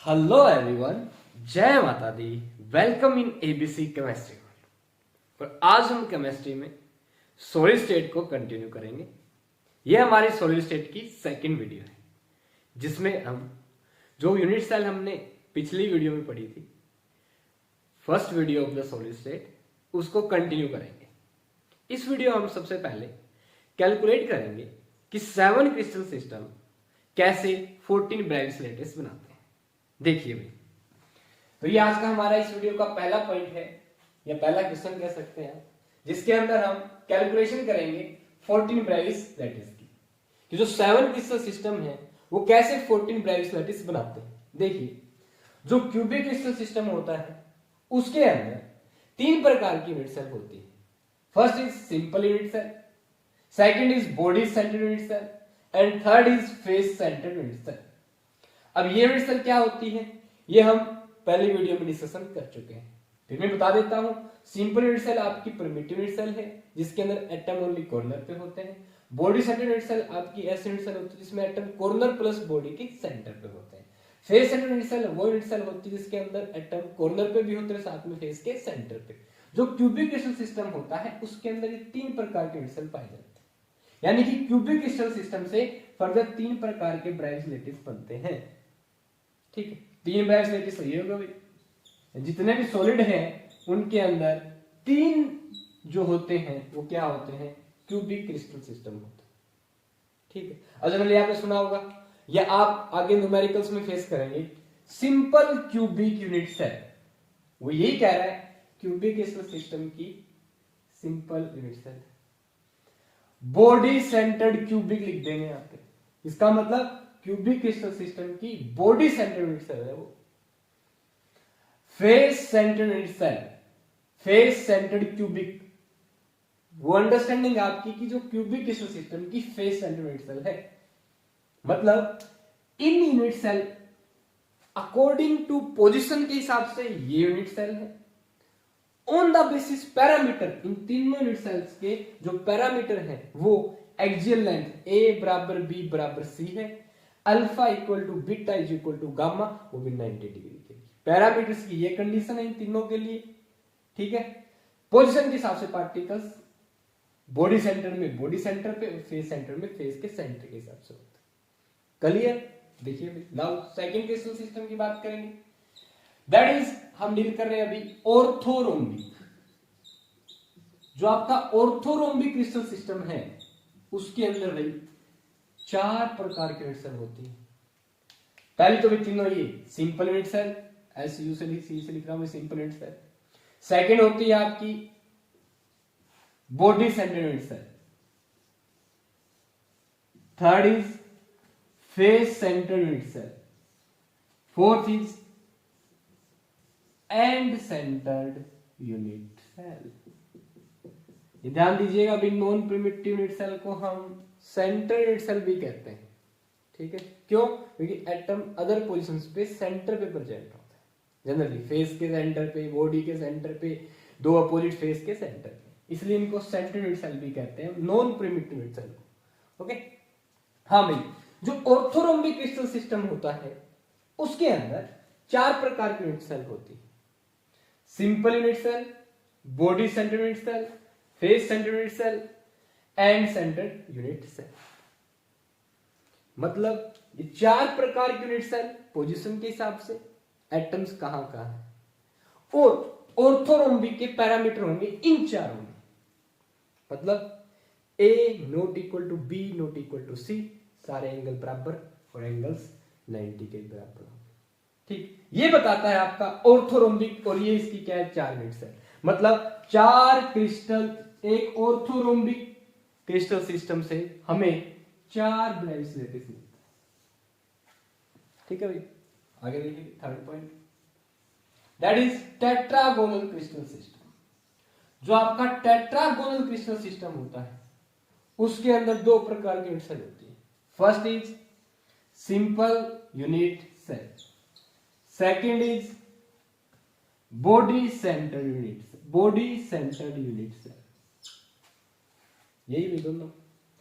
Hello everyone, जय माता दी। Welcome in ABC chemistry. और आज हम केमिस्ट्री में सॉलिड स्टेट को कंटिन्यू करेंगे। यह हमारी सॉलिड स्टेट की सेकंड वीडियो है, जिसमें हम जो यूनिट सेल हमने पिछली वीडियो में पढ़ी थी, first video of the solid state, उसको कंटिन्यू करेंगे। इस वीडियो हम सबसे पहले कैलकुलेट करेंगे कि 7 क्रिस्टल सिस्टम कैसे 14 ब्राइट लैटिस बनाते हैं। देखिए भाई, तो ये आज का हमारा इस वीडियो का पहला पॉइंट है या पहला क्वेश्चन कह सकते हैं, जिसके अंदर हम कैलकुलेशन करेंगे 14 ब्राइट लैटिस की कि जो 7 क्रिस्टल सिस्टम है वो कैसे 14 ब्राइट लैटिस बनाते हैं। देखिए, जो क्यूबिक क्रिस्टल सिस्टम होता है उसके अंदर 3 प्रकार की यूनिट सेल होती है। First is simple unit cell, second is body centred unit cell and third is face centred unit cell. अब ये यूनिट सेल क्या होती है, ये हम पहली वीडियो में डिस्कशन कर चुके हैं। फिर मैं बता देता हूं, सिंपल यूनिट सेल आपकी प्रिमिटिव यूनिट सेल है, जिसके अंदर एटम ओनली कॉर्नर पे होते हैं। बॉडी सेंटर्ड यूनिट सेल आपकी ऐसी यूनिट सेल होती है जिसमें एटम कॉर्नर प्लस बॉडी के सेंटर पे होते हैं। फेस सेंटर्ड यूनिट सेल वो यूनिट सेल होती है जिसके अंदर एटम कॉर्नर पे भी होते हैं, साथ में फेस के सेंटर पे। जो क्यूबिक क्रिस्टल सिस्टम होता है उसके अंदर ये 3 प्रकार के यूनिट सेल पाए जाते हैं, यानी कि क्यूबिक क्रिस्टल सिस्टम से फर्दर 3 प्रकार के ब्राइट लैटिस बनते हैं। ठीक है, 3 ब्राइट लैटिस सही होगा भाई। जितने भी सॉलिड हैं उनके अंदर 3 जो होते हैं वो क्या होते हैं, क्यूबिक क्रिस्टल सिस्टम होता है। ठीक है, और जनरली आपने सुना होगा या आप आगे न्यूमेरिकल्स में फेस करेंगे, सिंपल क्यूबिक यूनिट सेल। वो यही कह रहा है क्यूबिक क्रिस्टल सिस्टम की simple unit cell. Body centred cubic लिख देंगे यहां पे, इसका मतलब क्यूबिक क्रिस्टल सिस्टम की बॉडी सेंटर्ड यूनिट सेल है वो। Face centred unit cell, face centred cubic, वो अंडरस्टैंडिंग आपकी कि जो क्यूबिक क्रिस्टल सिस्टम की फेस सेंटर्ड यूनिट सेल है, मतलब इन unit cell according to position के हिसाब से ये यूनिट सेल है। ऑन द बेसिस पैरामीटर, इन तीनों यूनिट सेल्स के जो पैरामीटर है वो एक्सियल लेंथ ए बराबर बी बराबर सी है, alpha equal to beta is equal to gamma, वो भी 90 डिग्री के लिए। पैरामीटर्स की ये कंडीशन है इन तीनों के लिए। ठीक है, पोजीशन के हिसाब से पार्टिकल्स बॉडी सेंटर में बॉडी सेंटर पे, फेस सेंटर में फेस के सेंटर के हिसाब से होता है। क्लियर? देखिए नाउ सेकंड क्रिस्टल सिस्टम की बात करेंगे, दैट इज हम डील कर रहे हैं अभी ऑर्थोरोम्बिक। जो आपका ऑर्थोरोम्बिक क्रिस्टल सिस्टम है उसके अंदर भाई 4 प्रकार की यूनिट सेल होती है। पहली तो भी तीनों ये सिंपल यूनिट सेल, ऐसे यू से लिख रहा हूं सिंपल यूनिट सेल। सेकंड होती है आपकी body centred unit cell. Third is face centred unit cell. Fourth is end centred unit cell. ये ध्यान दीजिएगा, अभी नॉन प्रिमिटिव यूनिट सेल को हम सेंटर यूनिट सेल भी कहते हैं। ठीक है, क्यों? क्योंकि एटम अदर पोजीशंस पे सेंटर पे प्रेजेंट होता है, जनरली फेस के सेंटर पे, बॉडी के सेंटर पे, दो अपोजिट फेस के सेंटर पे, इसलिए इनको सेंटर यूनिट सेल भी कहते हैं, नॉन प्रिमिटिव यूनिट सेल को। ओके, हाँ भाई, जो ऑर्थोरोम्बिक क्रिस्टल सिस्टम होता है उसके अंदर 4 प्रकार की यूनिट सेल होती है, simple unit cell, body centred unit cell, face centred unit cell and centred unit cell. मतलब ये 4 प्रकार की यूनिट सेल पोजीशन के हिसाब से एटम्स कहां कहां है, और ऑर्थोरोम्बिक के पैरामीटर होंगे इन चारों में। मतलब A not equal to B not equal to C, सारे एंगल बराबर और एंगल्स 90 के बराबर होंगे। ठीक, ये बताता है आपका ऑर्थोरोम्बिक, और ये इसकी क्या है, 4 यूनिट सेल। मतलब 4 क्रिस्टल, एक ऑर्थोरोम्बिक क्रिस्टल सिस्टम से हमें 4 ब्राइट लैटिस मिलता है। ठीक है भाई, आगे देखिए third point, that is tetragonal crystal system. जो आपका टेट्रागोनल क्रिस्टल सिस्टम होता है उसके अंदर 2 प्रकार की यूनिट सेल होती है। First is simple unit cell, second is body centred unit cell, body centred unit cell. यही भी दोनों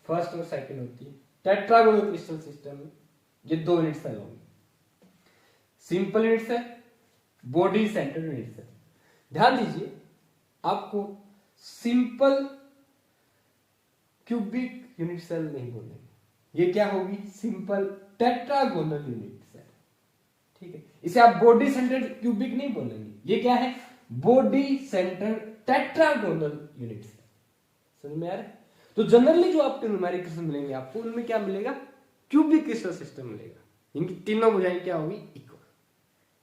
फर्स्ट और सेकंड होती है टेट्रागोनल क्रिस्टल सिस्टम में, ये 2 यूनिट सेल होंगे। Simple unit cell, body centred unit cell. ध्यान दीजिए, आपको सिंपल क्यूबिक यूनिट सेल नहीं बोलेंगे, ये क्या होगी, सिंपल टेट्रागोनल यूनिट सेल। ठीक है, इसे आप बॉडी सेंटर्ड क्यूबिक नहीं बोलेंगे, ये क्या है, body centred tetragonal unit cell. समझ में आ रहा है? तो जनरली जो आपके न्यूमेरिक क्रिस्टल मिलेंगे आपको, उनमें क्या मिलेगा, क्यूबिक क्रिस्टल सिस्टम मिलेगा, इनकी तीनों भुजाएं क्या होगी, इक्वल।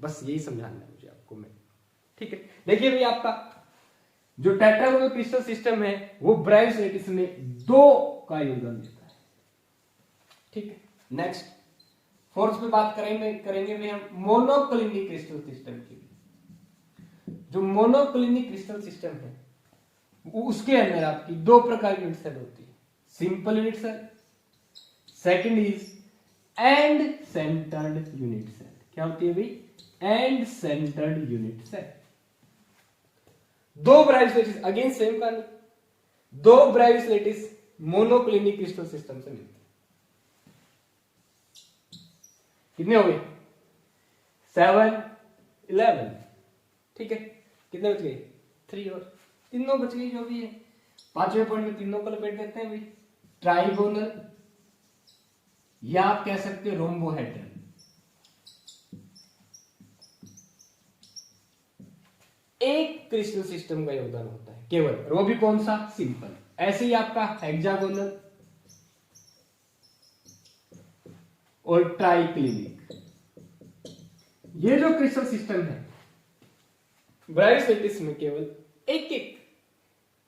बस यही समझाना है मुझे आपको मैं। ठीक है, देखिए भाई, आपका जो टेट्रागोनल क्रिस्टल सिस्टम है वो ब्राइस लेटिस में 2 का योगदान देता है। ठीक है, नेक्स्ट फोर्थ पे बात करेंगे भाई हम मोनोक्लिनिक क्रिस्टल सिस्टम की। जो मोनोक्लिनिक क्रिस्टल सिस्टम है उसके अंदर आपकी 2 प्रकार की यूनिट सेल होती है, simple unit cell, second is end centred unit cell. क्या होती है भाई, end centred unit cell. 2 Bravais lattice, again same कहानी, 2 Bravais lattice monoclinic crystal system से मिलती है। कितने हो गए, 7 11। ठीक है, कितने बच गए, 3 और तीनों बच गई जो भी है। 5वें पॉइंट में तीनों को लपेट देते हैं भाई, ट्राइगोनल या आप कह सकते हो रोम्बोहेड्रल। एक क्रिस्टल सिस्टम का योगदान होता है केवल, और वो भी कौन सा, सिंपल। ऐसे ही आपका हेक्सागोनल और ट्राइक्लिनिक, ये जो क्रिस्टल सिस्टम है ब्राइस लेटिस में केवल एक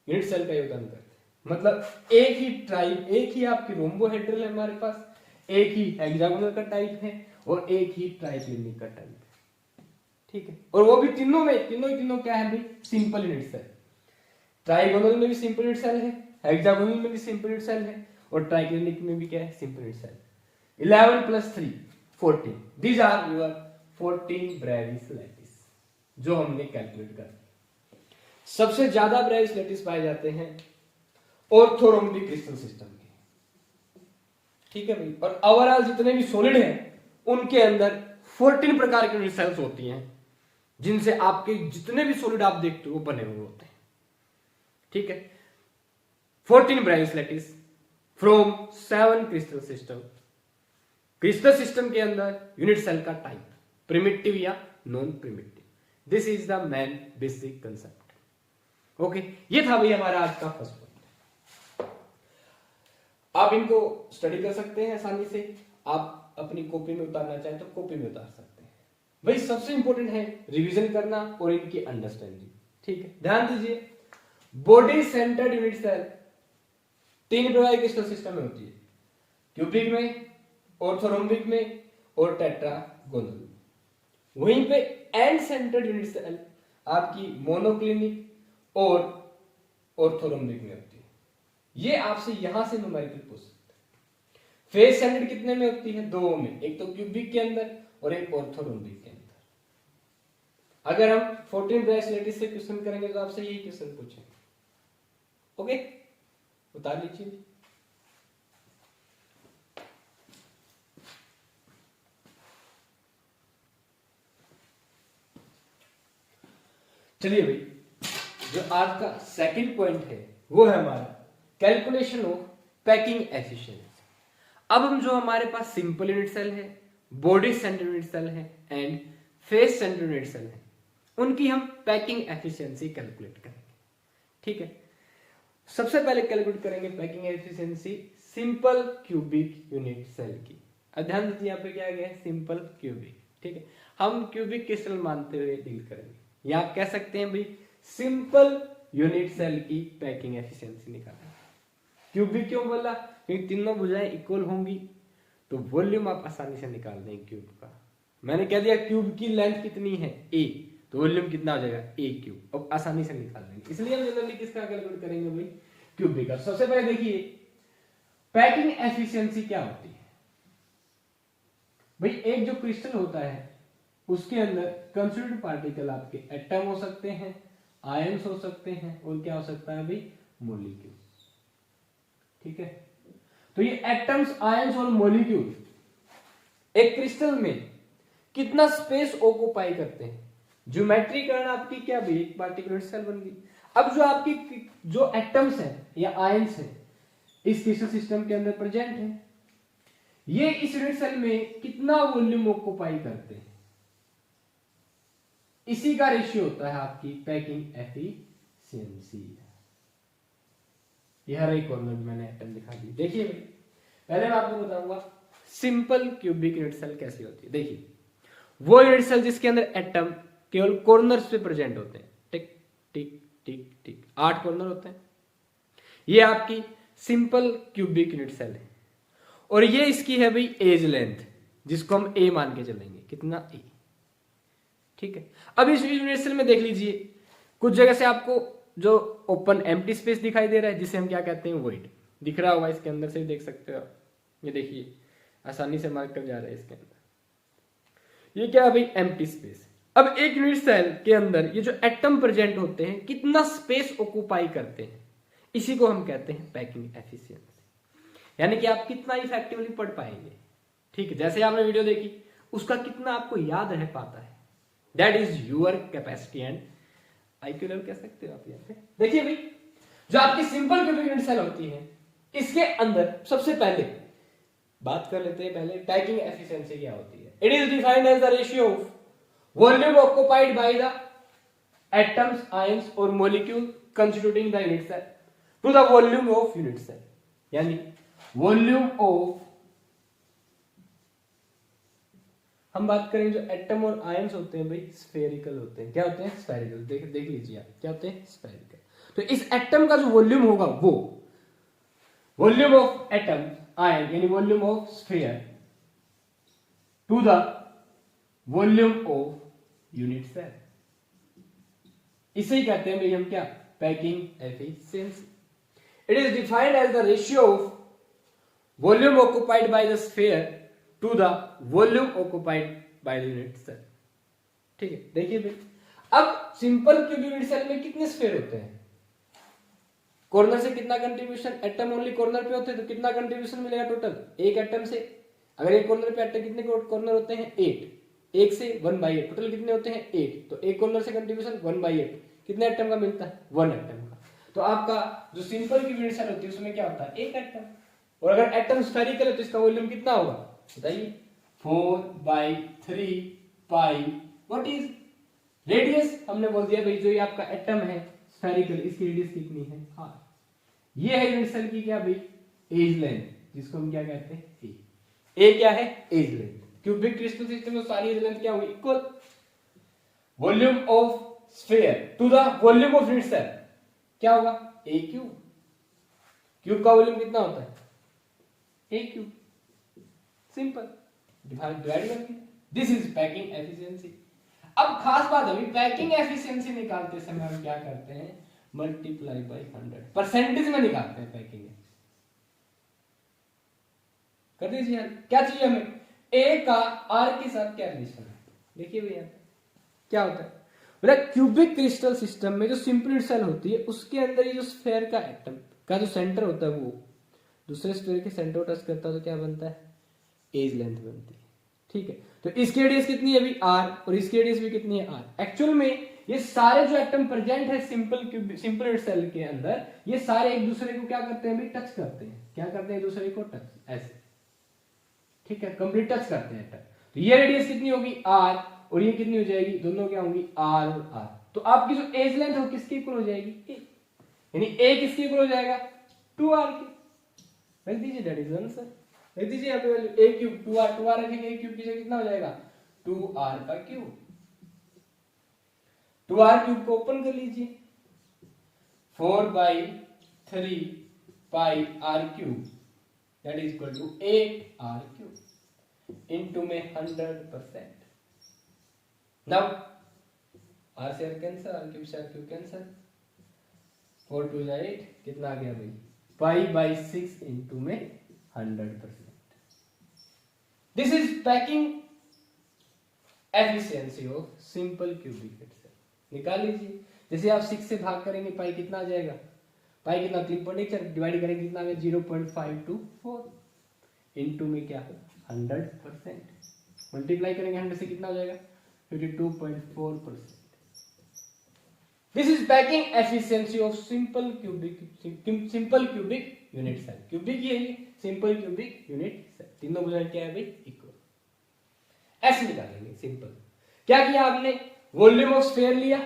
यूनिट सेल का योगदान करते हैं। मतलब एक ही आपकी रोम्बोहेड्रल है हमारे पास, एक ही हेक्सागोनल का टाइप है और एक ही ट्राइक्लिनिक का टाइप है। ठीक है, और वो भी तीनों क्या है भाई, सिंपल यूनिट सेल। ट्राइगोनल में भी सिंपल यूनिट सेल है, हेक्सागोनल में भी सिंपल यूनिट सेल है, और ट्राइक्लिनिक में भी क्या है, simple unit cell. 11 + 3 14, these are your 14 Bravais lattice जो हमने कैलकुलेट कर। सबसे ज्यादा ब्राइस लेटिस पाए जाते हैं ऑर्थोरोम्बिक क्रिस्टल सिस्टम में। ठीक है भाई, और ओवरऑल जितने भी सॉलिड हैं उनके अंदर 14 प्रकार की यूनिट सेल्स होती हैं, जिनसे आपके जितने भी सॉलिड आप देखते हो वो बने हुए होते हैं। ठीक है, 14 Bravais lattice from 7 crystal system. Crystal system के अंदर यूनिट सेल का टाइप, प्रिमिटिव या non primitive, this is the main basic concept. Okay, ये था भाई हमारा आज का फर्स्ट पॉइंट। आप इनको स्टडी कर सकते हैं आसानी से, आप अपनी कॉपी में उतारना चाहें तो कॉपी में उतार सकते हैं। भाई सबसे इंपॉर्टेंट है रिवीजन करना और इनकी अंडरस्टैंडिंग। ठीक है, ध्यान दीजिए, बॉडी सेंटर्ड यूनिट सेल 3 प्रकार के क्रिस्टल सिस्टम में होती है, क्यूबिक में, ऑर्थोरोम्बिक में और टेट्रागोनल। वहीं पे एंड सेंटर्ड यूनिट सेल आपकी मोनोक्लिनिक और ऑर्थोरोम्बिक में होती है। ये आपसे यहां से न्यूमेरिकल पूछ सकते हैं। फेस सेंटर्ड कितने में होती है, 2 में, एक तो क्यूबिक के अंदर और एक ऑर्थोरोम्बिक के अंदर। अगर हम 14 ब्राइस लेटिस से क्वेश्चन करेंगे तो आपसे यही क्वेश्चन पूछेंगे। ओके, उतार लीजिए। चलिए भाई, जो आज का सेकंड पॉइंट है वो है हमारा कैलकुलेशन ऑफ पैकिंग एफिशिएंसी। अब हम जो हमारे पास सिंपल यूनिट सेल है, बॉडी सेंटर्ड यूनिट सेल है and face centred unit cell है, उनकी हम पैकिंग एफिशिएंसी कैलकुलेट करेंगे। ठीक है, सबसे पहले कैलकुलेट करेंगे packing efficiency simple cubic unit cell की। ध्यान दीजिए, यहाँ पे क्या गया है, सिंपल क्यूबिक। ठीक है, हम क्यूबिक क्रिस्टल मानते हुए डील करेंगे, या आप कह सकते हैं भाई सिंपल यूनिट सेल की पैकिंग एफिशिएंसी निकालना। क्यूबिक क्यों बोला, क्योंकि तीनों भुजाएं इक्वल होंगी तो वॉल्यूम आप आसानी से निकाल देंगे क्यूब का। मैंने कह दिया क्यूब की लेंथ कितनी है, a, तो वॉल्यूम कितना हो जाएगा, a क्यूब। अब आसानी से निकाल देंगे, इसलिए हम जनरली किसका कैलकुलेट करेंगे भाई, क्यूबिक का। सबसे पहले देखिए पैकिंग एफिशिएंसी क्या होती है भाई। एक जो क्रिस्टल होता है उसके अंदर कंस्टिट्यूएंट पार्टिकल आपके एटम हो सकते हैं, आयंस हो सकते हैं, और क्या हो सकता है भाई, मॉलिक्यूल। ठीक है, तो ये एटम्स, आयंस और मॉलिक्यूल एक क्रिस्टल में कितना स्पेस ऑक्युपाई करते हैं। ज्योमेट्री करना आपकी क्या भी एक पार्टिकुलर सेल बन गई। अब जो आपकी जो एटम्स है या आयंस है इस क्रिस्टल सिस्टम के अंदर प्रेजेंट है, ये इस यूनिट सेल में कितना वॉल्यूम ऑक्युपाई करते हैं, इसी का रेशियो होता है आपकी पैकिंग एफिशिएंसी। ये हर एक कॉर्नर में मैंने एटम दिखा दी। देखिए पहले मैं आपको बताऊंगा सिंपल क्यूबिक यूनिट सेल कैसी होती है। देखिए वो यूनिट सेल जिसके अंदर एटम केवल कॉर्नर्स पे प्रेजेंट होते हैं, टिक टिक टिक टिक 8 कॉर्नर होते हैं, ये आपकी सिंपल क्यूबिक यूनिट सेल है। और ये इसकी है भाई एज लेंथ, जिसको हम ए मान के चलेंगे, कितना ए। ठीक है, अब इस यूनिट सेल में देख लीजिए कुछ जगह से आपको जो ओपन एम्प्टी स्पेस दिखाई दे रहा है, जिसे हम क्या कहते हैं वॉइड, दिख रहा होगा, इसके अंदर से भी देख सकते हो आप। ये देखिए आसानी से मार्क कर जा रहा है इसके अंदर, ये क्या है भाई एम्प्टी स्पेस। अब एक यूनिट सेल के अंदर ये जो एटम प्रेजेंट होते हैं कितना स्पेस ऑक्युपाई करते हैं, इसी को हम कहते हैं पैकिंग एफिशिएंसी। यानी कि आप कितना इफेक्टिवली पढ़ पाएंगे। ठीक है, जैसे आपने वीडियो देखी उसका कितना आपको याद रह पाता है, that is your capacity and IQ level कह सकते हो आप यहाँ पे। देखिए भाई जो आपकी सिंपल क्यूबिक यूनिट सेल होती है इसके अंदर सबसे पहले बात कर लेते हैं पहले पैकिंग एफिशिएंसी क्या होती है। It is defined as the ratio of volume occupied by the atoms ions और molecule constituting the unit cell to the volume of unit cell. यानी वॉल्यूम ऑफ, हम बात करें जो एटम और आयंस होते हैं भाई स्फेरिकल होते हैं। क्या होते हैं? स्फेरिकल। देख लीजिए आप क्या होते हैं? स्फेरिकल। तो इस एटम का जो वॉल्यूम होगा वो वॉल्यूम ऑफ एटम आयन यानी volume of sphere to the volume of unit cell, इसे ही कहते हैं भाई हम क्या? Packing efficiency. It is defined as the ratio of volume occupied by the sphere to the volume occupied by the unit cell. ठीक है, देखिए भाई अब सिंपल क्यूबिक यूनिट सेल में कितने स्फीयर होते हैं? कॉर्नर से कितना कंट्रीब्यूशन? एटम ओनली कॉर्नर पे होते हैं तो कितना कंट्रीब्यूशन मिलेगा टोटल? एक एटम से, अगर एक कॉर्नर पे एटम कितने कॉर्नर होते हैं? 8, एक से 1/8, टोटल कितने होते हैं? 8। तो एक कॉर्नर से कंट्रीब्यूशन 1/8 कितने एटम का मिलता है? 1 एटम का। तो आपका जो सिंपल क्यूबिक यूनिट सेल होती है उसमें क्या होता है? एक एटम। और अगर एटम स्फेरिकल है तो इसका वॉल्यूम कितना होगा बताइए? 4/3 पाई व्हाट इज रेडियस? हमने बोल दिया भाई जो ये आपका एटम है स्फेरिकल, इसकी रेडियस कितनी है? r। ये है यूनिट सेल की क्या भाई? एज लेंथ, जिसको हम क्या कहते हैं? ए क्या है? Edge length. Cubic crystal system में सारी एज लेंथ क्या हुई? Equal. Volume of sphere to the volume of unit cell क्या होगा? A cube. क्यूब का वॉल्यूम कितना होता है? A cube. सिंपल, डिवाइड करके। This is packing efficiency. अब खास बात है पैकिंग एफिशिएंसी निकालते समय हम क्या करते हैं? मल्टीप्लाई बाय 100, परसेंटेज में निकालते हैं पैकिंग। कर दीजिए क्या चाहिए हमें? ए का आर के साथ क्या रिलेशन है? देखिए भैया क्या होता है, बोला क्यूबिक क्रिस्टल सिस्टम में जो सिंपल सेल होती है उसके अंदर ये जो स्फीयर का एटम का जो सेंटर होता है वो दूसरे स्फीयर के सेंटर को टच करता है तो क्या बनता है? एज लेंथ बनती है। ठीक है, तो इसकी रेडियस कितनी है अभी? आर, और इसकी रेडियस भी कितनी है? आर। एक्चुअल में ये सारे जो एटम प्रेजेंट है सिंपल सेल के अंदर, ये सारे एक दूसरे को क्या करते हैं भाई? टच करते हैं। क्या करते हैं? एक दूसरे को टच, ऐसे। ठीक है, कंप्लीट टच करते हैं एटम। तो ये रेडियस कितनी होगी? आर, और ये कितनी हो जाएगी? दोनों क्या होंगी? आर और आर। तो आपकी जो एज लेंथ है वो किसकी इक्वल हो जाएगी? ए। यानी ए किसकी इक्वल हो जाएगा? 2r की। रख दीजिए, दैट इज आंसर। लिख दीजिए यहाँ पे वैल्यू a क्यूब 2r रखेंगे, a क्यूब की जगह कितना हो जाएगा? 2r का क्यूब। 2r क्यूब को ओपन कर लीजिए, 4/3 pi r cube that is equal to 8r cube into में 100%। नाउ r से r कैंसिल, r क्यूब से r क्यूब कैंसिल, 4 2 8 कितना आ गया भाई? π/6 इनटू में 100%। This is packing efficiency of simple cubic crystal। निकाल लीजिए, जैसे आप 6 से भाग करेंगे पाई कितना आ जाएगा? पाई कितना? 3.8 डिवाइड करेंगे कितना आ गया? 0.524 इनटू में क्या? 100%। मल्टीप्लाई करेंगे 100 से कितना हो जाएगा 52.4%। This is packing efficiency of simple cubic unit cell. Cubic ये है, सिंपल क्यूबिक यूनिट सेल, तीनों बुझाएं क्या है भाई इक्वल। ऐसे निकालेंगे सिंपल। क्या किया आपने, वॉल्यूम ऑफ स्फीयर लिया,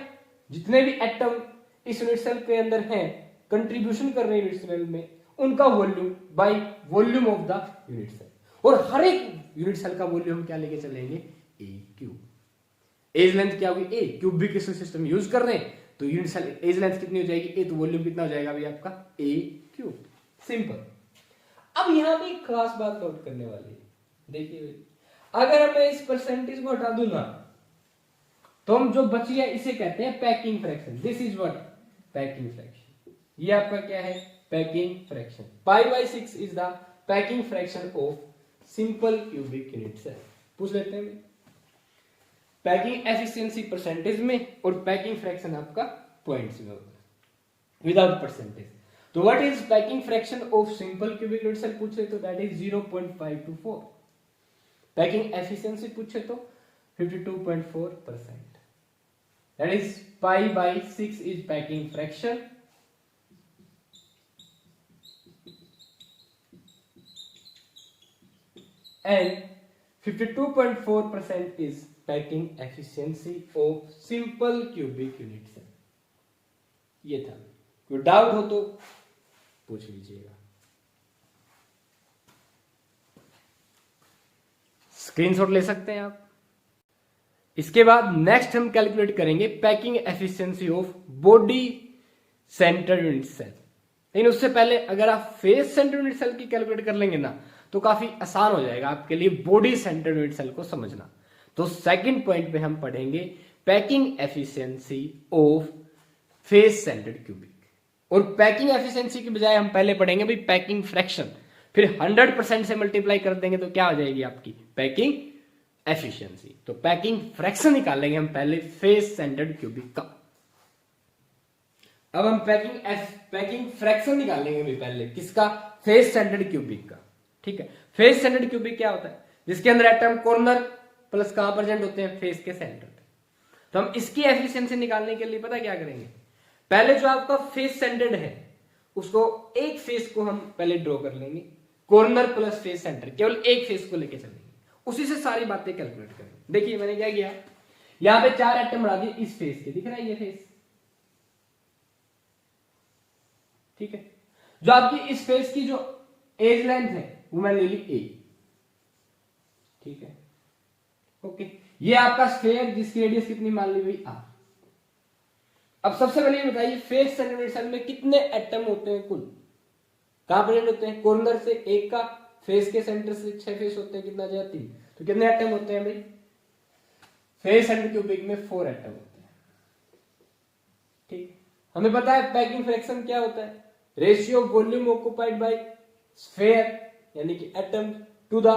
जितने भी एटम इस यूनिट सेल के अंदर हैं कंट्रीब्यूशन कर रहे हैं यूनिट सेल में, उनका volume by volume of the unit cell, और हर एक यूनिट सेल का वॉल्यूम क्या लेके चलेंगे ए क्यूब। एज लेंथ क्या होगी ए, क्यूबिक सिस्टम यूज कर रहे हैं तो यूनिट सेल एज लेंथ कितनी हो जाएगी ए, तो वॉल्यूम कितना हो जाएगा भाई आपका ए क्यूब। सिंपल। अब यहां पे एक खास बात नोट करने वाली है, देखिए अगर मैं इस परसेंटेज को हटा दूंगा तो हम जो बची है इसे कहते हैं packing fraction. This is what packing fraction. ये आपका क्या है packing fraction. π/6 is the packing fraction of simple cubic unit cell. पूछ लेते हैं पैकिंग एफिशिएंसी परसेंटेज में और पैकिंग फ्रैक्शन आपका पॉइंट्स में होगा विदाउट परसेंटेज। तो what is packing fraction of simple cubic unit cell पूछे तो दैट इज 0.524। पैकिंग एफिशिएंसी पूछे तो 52.4%। That is π/6 is packing fraction and 52.4% is packing efficiency of simple cubic unit cell। ये था, कोई डाउट हो तो पूछ लीजिएगा। स्क्रीनशॉट ले सकते हैं आप। इसके बाद नेक्स्ट हम कैलकुलेट करेंगे packing efficiency of body centre unit cell. लेकिन उससे पहले अगर आप फेस सेंटर यूनिट सेल की कैलकुलेट कर लेंगे ना तो काफी आसान हो जाएगा आपके लिए बॉडी सेंटर यूनिट सेल को समझना। तो सेकंड पॉइंट पे हम पढ़ेंगे packing efficiency of face centred cubic. और पैकिंग एफिशिएंसी की बजाय हम पहले पढ़ेंगे भाई पैकिंग फ्रैक्शन, फिर 100% से मल्टीप्लाई कर देंगे तो क्या हो जाएगी आपकी पैकिंग एफिशिएंसी। तो पैकिंग फ्रैक्शन निकालेंगे हम पहले फेस सेंटर्ड क्यूबिक का। अब हम पैकिंग फ्रैक्शन निकालेंगे भी पहले किसका फेस सेंटर्ड क्यूबिक का। ठीक है, फेस सेंटर्ड क्यूबिक क्या होता है जिसके अंदर एटम कॉर्नर प्लस कहां प्रेजेंट होते हैं फेस के सेंटर पे। तो हम इसकी एफिशिएंसी निकालने के लिए पता क्या करेंगे, पहले जो आपका फेस सेंटर्ड है उसको एक फेस को हम पहले ड्रॉ कर लेंगे, कॉर्नर प्लस फेस सेंटर, केवल एक फेस को लेके चलेंगे, उसी से सारी बातें कैलकुलेट करेंगे। देखिए मैंने क्या किया, यहां पे 4 एटम बढ़ा दिए इस फेस के, दिख रहा है ये फेस। ठीक है, जो आपकी इस फेस की जो एज लेंथ है वो मैंने ले ली ए। ठीक है, ओके, ये आपका स्फीयर जिसकी रेडियस कितनी मान ली हुई आर। अब सबसे पहले ये बताइए फेस सेंटर सेल में कितने एटम होते हैं कुल, कहां प्रेजेंट होते हैं, कॉर्नर से एक का, फेस के सेंटर से 6 फेस होते हैं, कितना जाए 3, तो कितने एटम होते हैं भाई फेस सेंटर क्यूबिक में 4 एटम होते हैं। ठीक, हमें पता है पैकिंग फ्रैक्शन क्या होता है, ratio of volume occupied by sphere यानी कि atom to the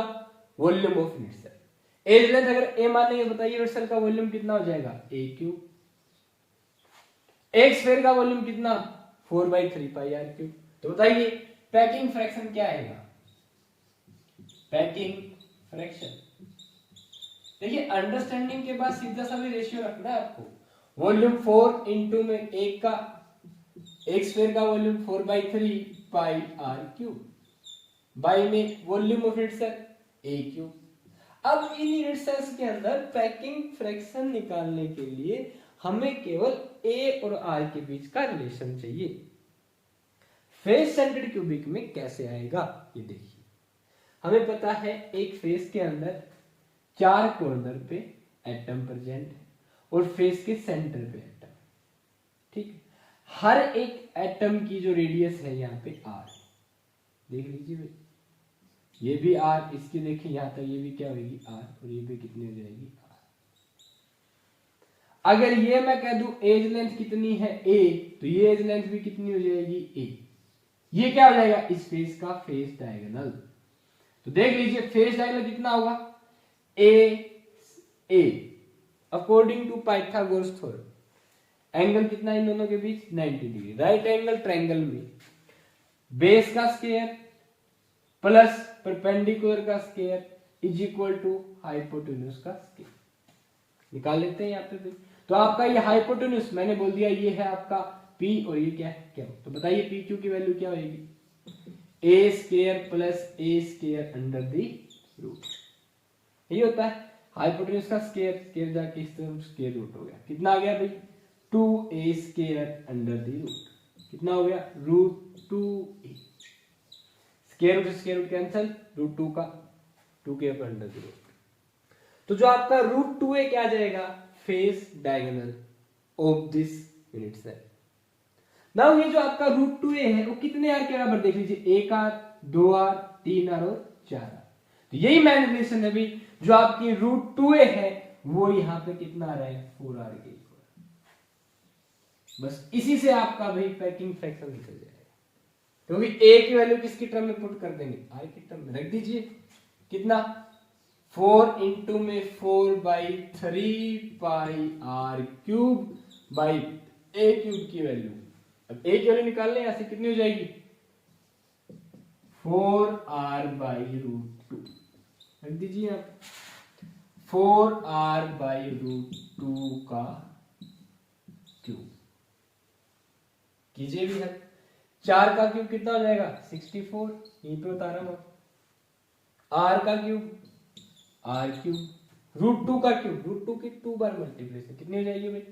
volume of unit cell. Edge length अगर ए मानेंगे बताइए यूनिट सेल का वॉल्यूम कितना हो जाएगा ए क्यूब। एक स्फीयर का वॉल्यूम कितना 4/3 पाई आर क्यूब। तो बताइए पैकिंग फ्रैक्शन क्या आएगा, पैकिंग फ्रैक्शन देखिए अंडरस्टैंडिंग के बाद सीधा सा भी रेशियो रखना है आपको। वॉल्यूम 4 इंटू में एक का, एक स्फीयर का volume 4/3 pi R cube, by में volume of unit cell A cube. अब इन यूनिट सेल्स के अंदर पैकिंग फ्रैक्शन निकालने के लिए हमें केवल ए और आर के बीच का रिलेशन चाहिए। फेस सेंटर्ड क्यूबिक में कैसे आएगा ये देखिए, हमें पता है एक फेस के अंदर 4 कॉर्नर पे एटम प्रेजेंट है और फेस के सेंटर पे एटम। ठीक है, हर एक एटम की जो रेडियस है यहाँ पे आर, देख लीजिए भाई ये भी आर, इसकी देखिए यहां तक ये भी क्या होगी आर, और ये भी कितनी हो जाएगी आर। अगर ये मैं कह दूं एज लेंथ कितनी है ए, तो ये एज लेंथ भी कितनी हो जाएगी ए। ये क्या हो जाएगा इस फेस का फेस डायगोनल। तो देख लीजिए फेस डायगोनल कितना होगा A according to Pythagoras theorem. Angle कितना इन दोनों के बीच 90 डिग्री। राइट एंगल ट्रायंगल में बेस का स्क्वायर प्लस परपेंडिकुलर का square is equal to hypotenuse का स्केयर। निकाल लेते हैं यहाँ पे भी। तो आपका ये हाइपोटेन्यूज मैंने बोल दिया ये है आपका P और ये क्या है क्या। तो बताइए पी क्यू की वैल्यू क्या होगी, A square plus A square under the root. यही होता है हाइपोटेन्यूज का स्केयर, स्केयर जाके इस तरफ स्केयर रूट हो गया। कितना आ गया भाई 2a square under the root. कितना हो गया रूट 2a। स्केयर रूट से स्केयर रूट कैंसिल, रूट 2 का 2 के ऊपर अंडर दी रूट। तो जो आपका रूट 2a क्या आ जाएगा face diagonal of this unit cell. Now ये जो आपका रूट 2a है वो कितने आर के बराबर देख लीजिए, 1 आर 2 आर 3 आर और 4 आर। तो यही मैन रिलेशन है भाई, जो आपकी रूट 2a है वो यहां पे कितना आ रहा है 4 आर के इक्वल। बस इसी से आपका भाई पैकिंग फ्रैक्शन निकल जाएगा, क्योंकि a की वैल्यू किसकी टर्म में पुट कर देंगे i की टर्म में रख दीजिए। कितना 4 इंटू में 4/3 pi R cube by a cube की वैल्यू। अब a की वैल्यू निकालने यहां से कितनी हो जाएगी 4r बाई रूट 2 रख दीजिए आप, 4r बाई रूट 2 का क्यूब कीजिए भी है। 4 का क्यूब कितना हो जाएगा 64, यहीं पे उतारा मैं। r का क्यूब r क्यूब, रूट 2 का क्यूब, रूट 2 की 2 बार मल्टीप्लिकेशन कितनी हो जाएगी भाई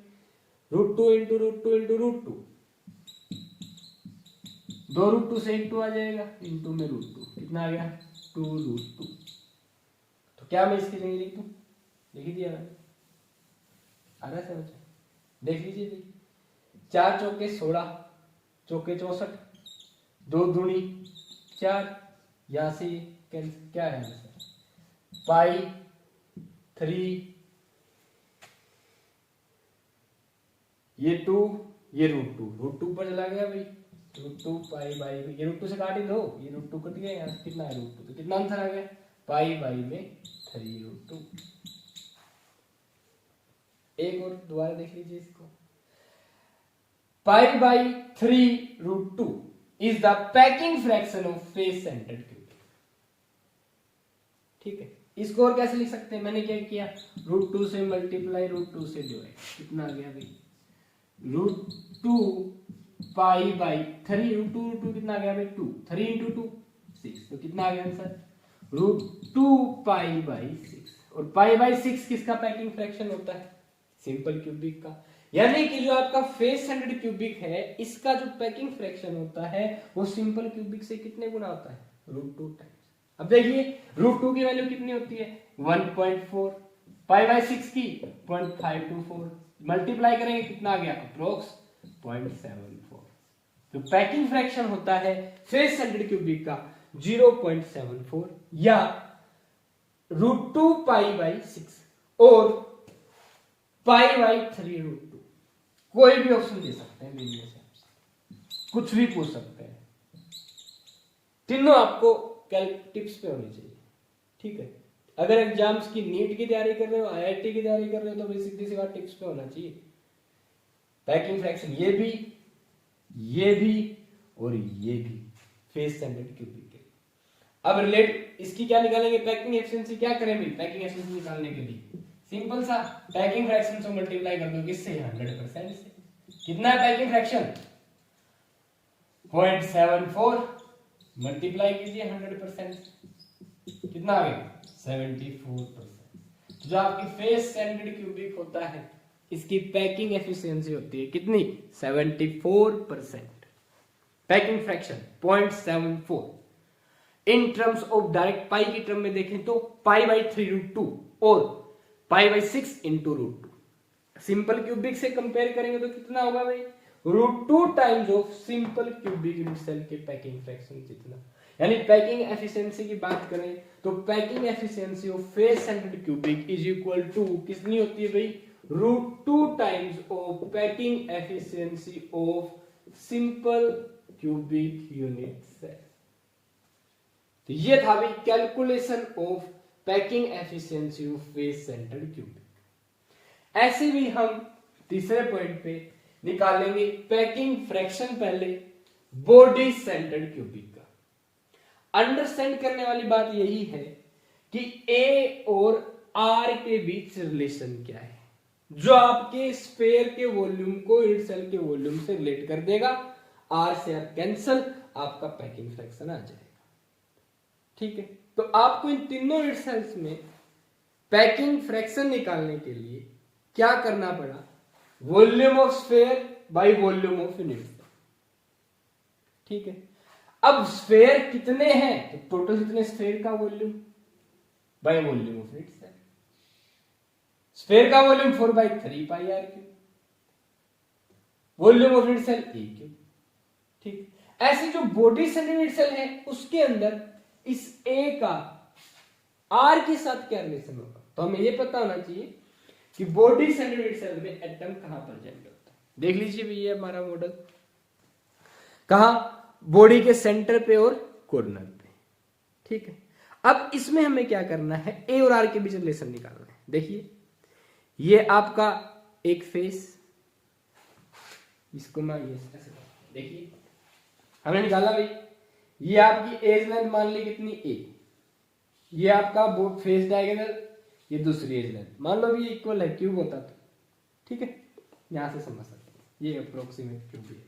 root 2 into root 2 into root 2, 2 root 2 से 1 2 आ जाएगा, इंटू में रूट 2 कितना आ गया 2 रूट 2। तो क्या मैं इसकी जगह लिख दूं, लिख दिया मैंने, आ रहा समझ, देख लीजिए भाई 4 चौके 16 चौके 64, 2 दूनी 4, यहां से क्या है आंसर पाई 3, ये 2 ये रूट 2 पर चला गया भाई, रूट 2 पाई बाई, ये रूट 2 से काट ही दो, ये रूट 2 कट गया, यहाँ से कितना है रूट 2, तो कितना आंसर आ गया पाई बाई में 3 रूट 2। एक और दोबारा देख लीजिए इसको, pi by 3 root 2 is the packing fraction of face centred cube. ठीक है, इसको और कैसे लिख सकते हैं, मैंने क्या किया रूट 2 से मल्टीप्लाई रूट 2 से डिवाइड, कितना आ गया भाई रूट 2 पाई बाई 3 रूट 2 कितना आ गया भाई 2, 3 इंटू 2 6, तो कितना आ गया आंसर रूट 2 पाई बाई 6। और पाई बाई 6 किसका पैकिंग फ्रैक्शन होता है सिंपल क्यूबिक का, यानी कि जो आपका फेस सेंटर्ड क्यूबिक है इसका जो पैकिंग फ्रैक्शन होता है वो सिंपल क्यूबिक से कितने गुना होता है रूट 2 टाइम्स। अब देखिए रूट 2 की वैल्यू कितनी होती है 1.4, पाई बाई 6 की 0.524, मल्टीप्लाई करेंगे कितना आ गया अप्रोक्स 0.74। तो पैकिंग फ्रैक्शन होता है फेस सेंटर्ड क्यूबिक का 0.74 या रूट 2 पाई बाई 6 और पाई बाई 3 रूट 2। कोई भी ऑप्शन दे सकते हैं, इनमें से कुछ भी पूछ सकते हैं, तीनों आपको टिप्स पे होनी चाहिए। ठीक है, अगर एग्जाम्स की नीट की तैयारी कर रहे हो आईआईटी की तैयारी कर रहे हो तो बेसिकली सी बात टिप्स पे होना चाहिए। पैकिंग फ्रैक्शन ये भी और ये भी फेस सेंटर्ड क्यूबिक के। अब रिलेट इसकी क्या निकालेंगे पैकिंग एफिशिएंसी, क्या करें भाई पैकिंग एफिशिएंसी निकालने के लिए सिंपल सा पैकिंग फ्रैक्शन से मल्टीप्लाई कर दो किससे 100% से। कितना है पैकिंग फ्रैक्शन 0.74, मल्टीप्लाई कीजिए 100% से, कितना आ गया 74%। जो आपकी फेस सेंटर्ड क्यूबिक होता है इसकी पैकिंग एफिशिएंसी होती है कितनी 74%, packing fraction 0.74। In terms of direct pi की टर्म में देखें तो पाई बाई 3 रूट 2 और pi by 6 into root 2। Simple cubic से कंपेयर करेंगे तो कितना होगा भाई root 2 times of simple cubic unit cell के पैकिंग फ्रैक्शन जितना। यानी पैकिंग एफिशिएंसी की बात करें तो packing efficiency of face centred cubic is equal to कितनी होती है भाई root 2 times of packing efficiency of simple cubic unit cell. तो ये था भाई calculation of packing efficiency of face centred cubic. ऐसे भी हम तीसरे पॉइंट पे निकालेंगे पैकिंग फ्रैक्शन पहले बॉडी सेंटर्ड क्यूबिक का। अंडरस्टैंड करने वाली बात यही है कि ए और आर के बीच रिलेशन क्या है, जो आपके स्फेयर के वॉल्यूम को यूनिट सेल के वॉल्यूम से रिलेट कर देगा। आर से आर कैंसल, आपका पैकिंग फ्रैक्शन आ जाएगा। ठीक है, तो आपको इन तीनों यूनिट सेल्स में पैकिंग फ्रैक्शन निकालने के लिए क्या करना पड़ा, volume of sphere by volume of unit cell. ठीक है, अब स्फेयर कितने हैं, तो टोटल कितने स्फेयर का volume by volume of unit cell. Sphere का volume 4/3 pi R cube, volume of unit cell A cube. ठीक, ऐसे जो बॉडी सेल यूनिट सेल है उसके अंदर इस ए का आर के साथ क्या रिलेशन होगा, तो हमें यह पता होना चाहिए कि बॉडी सेल यूनिट सेल में एटम कहां प्रेजेंट होता है। देख लीजिए भैया हमारा मॉडल कहां, बॉडी के सेंटर पे और कॉर्नर पे। ठीक है, अब इसमें हमें क्या करना है, ए और आर के बीच रिलेशन निकालना है। देखिए ये आपका एक फेस, इसको मैं ये ऐसे देखिए हमने निकाला भाई, ये आपकी एज लेंथ मान ली कितनी ए, ये आपका फेस डायगोनल, ये दूसरी एज लेंथ, मान लो भी इक्वल है, क्यूब होता तो ठीक है, यहां से समझ सकते हैं ये अप्रोक्सीमेट क्यूब है।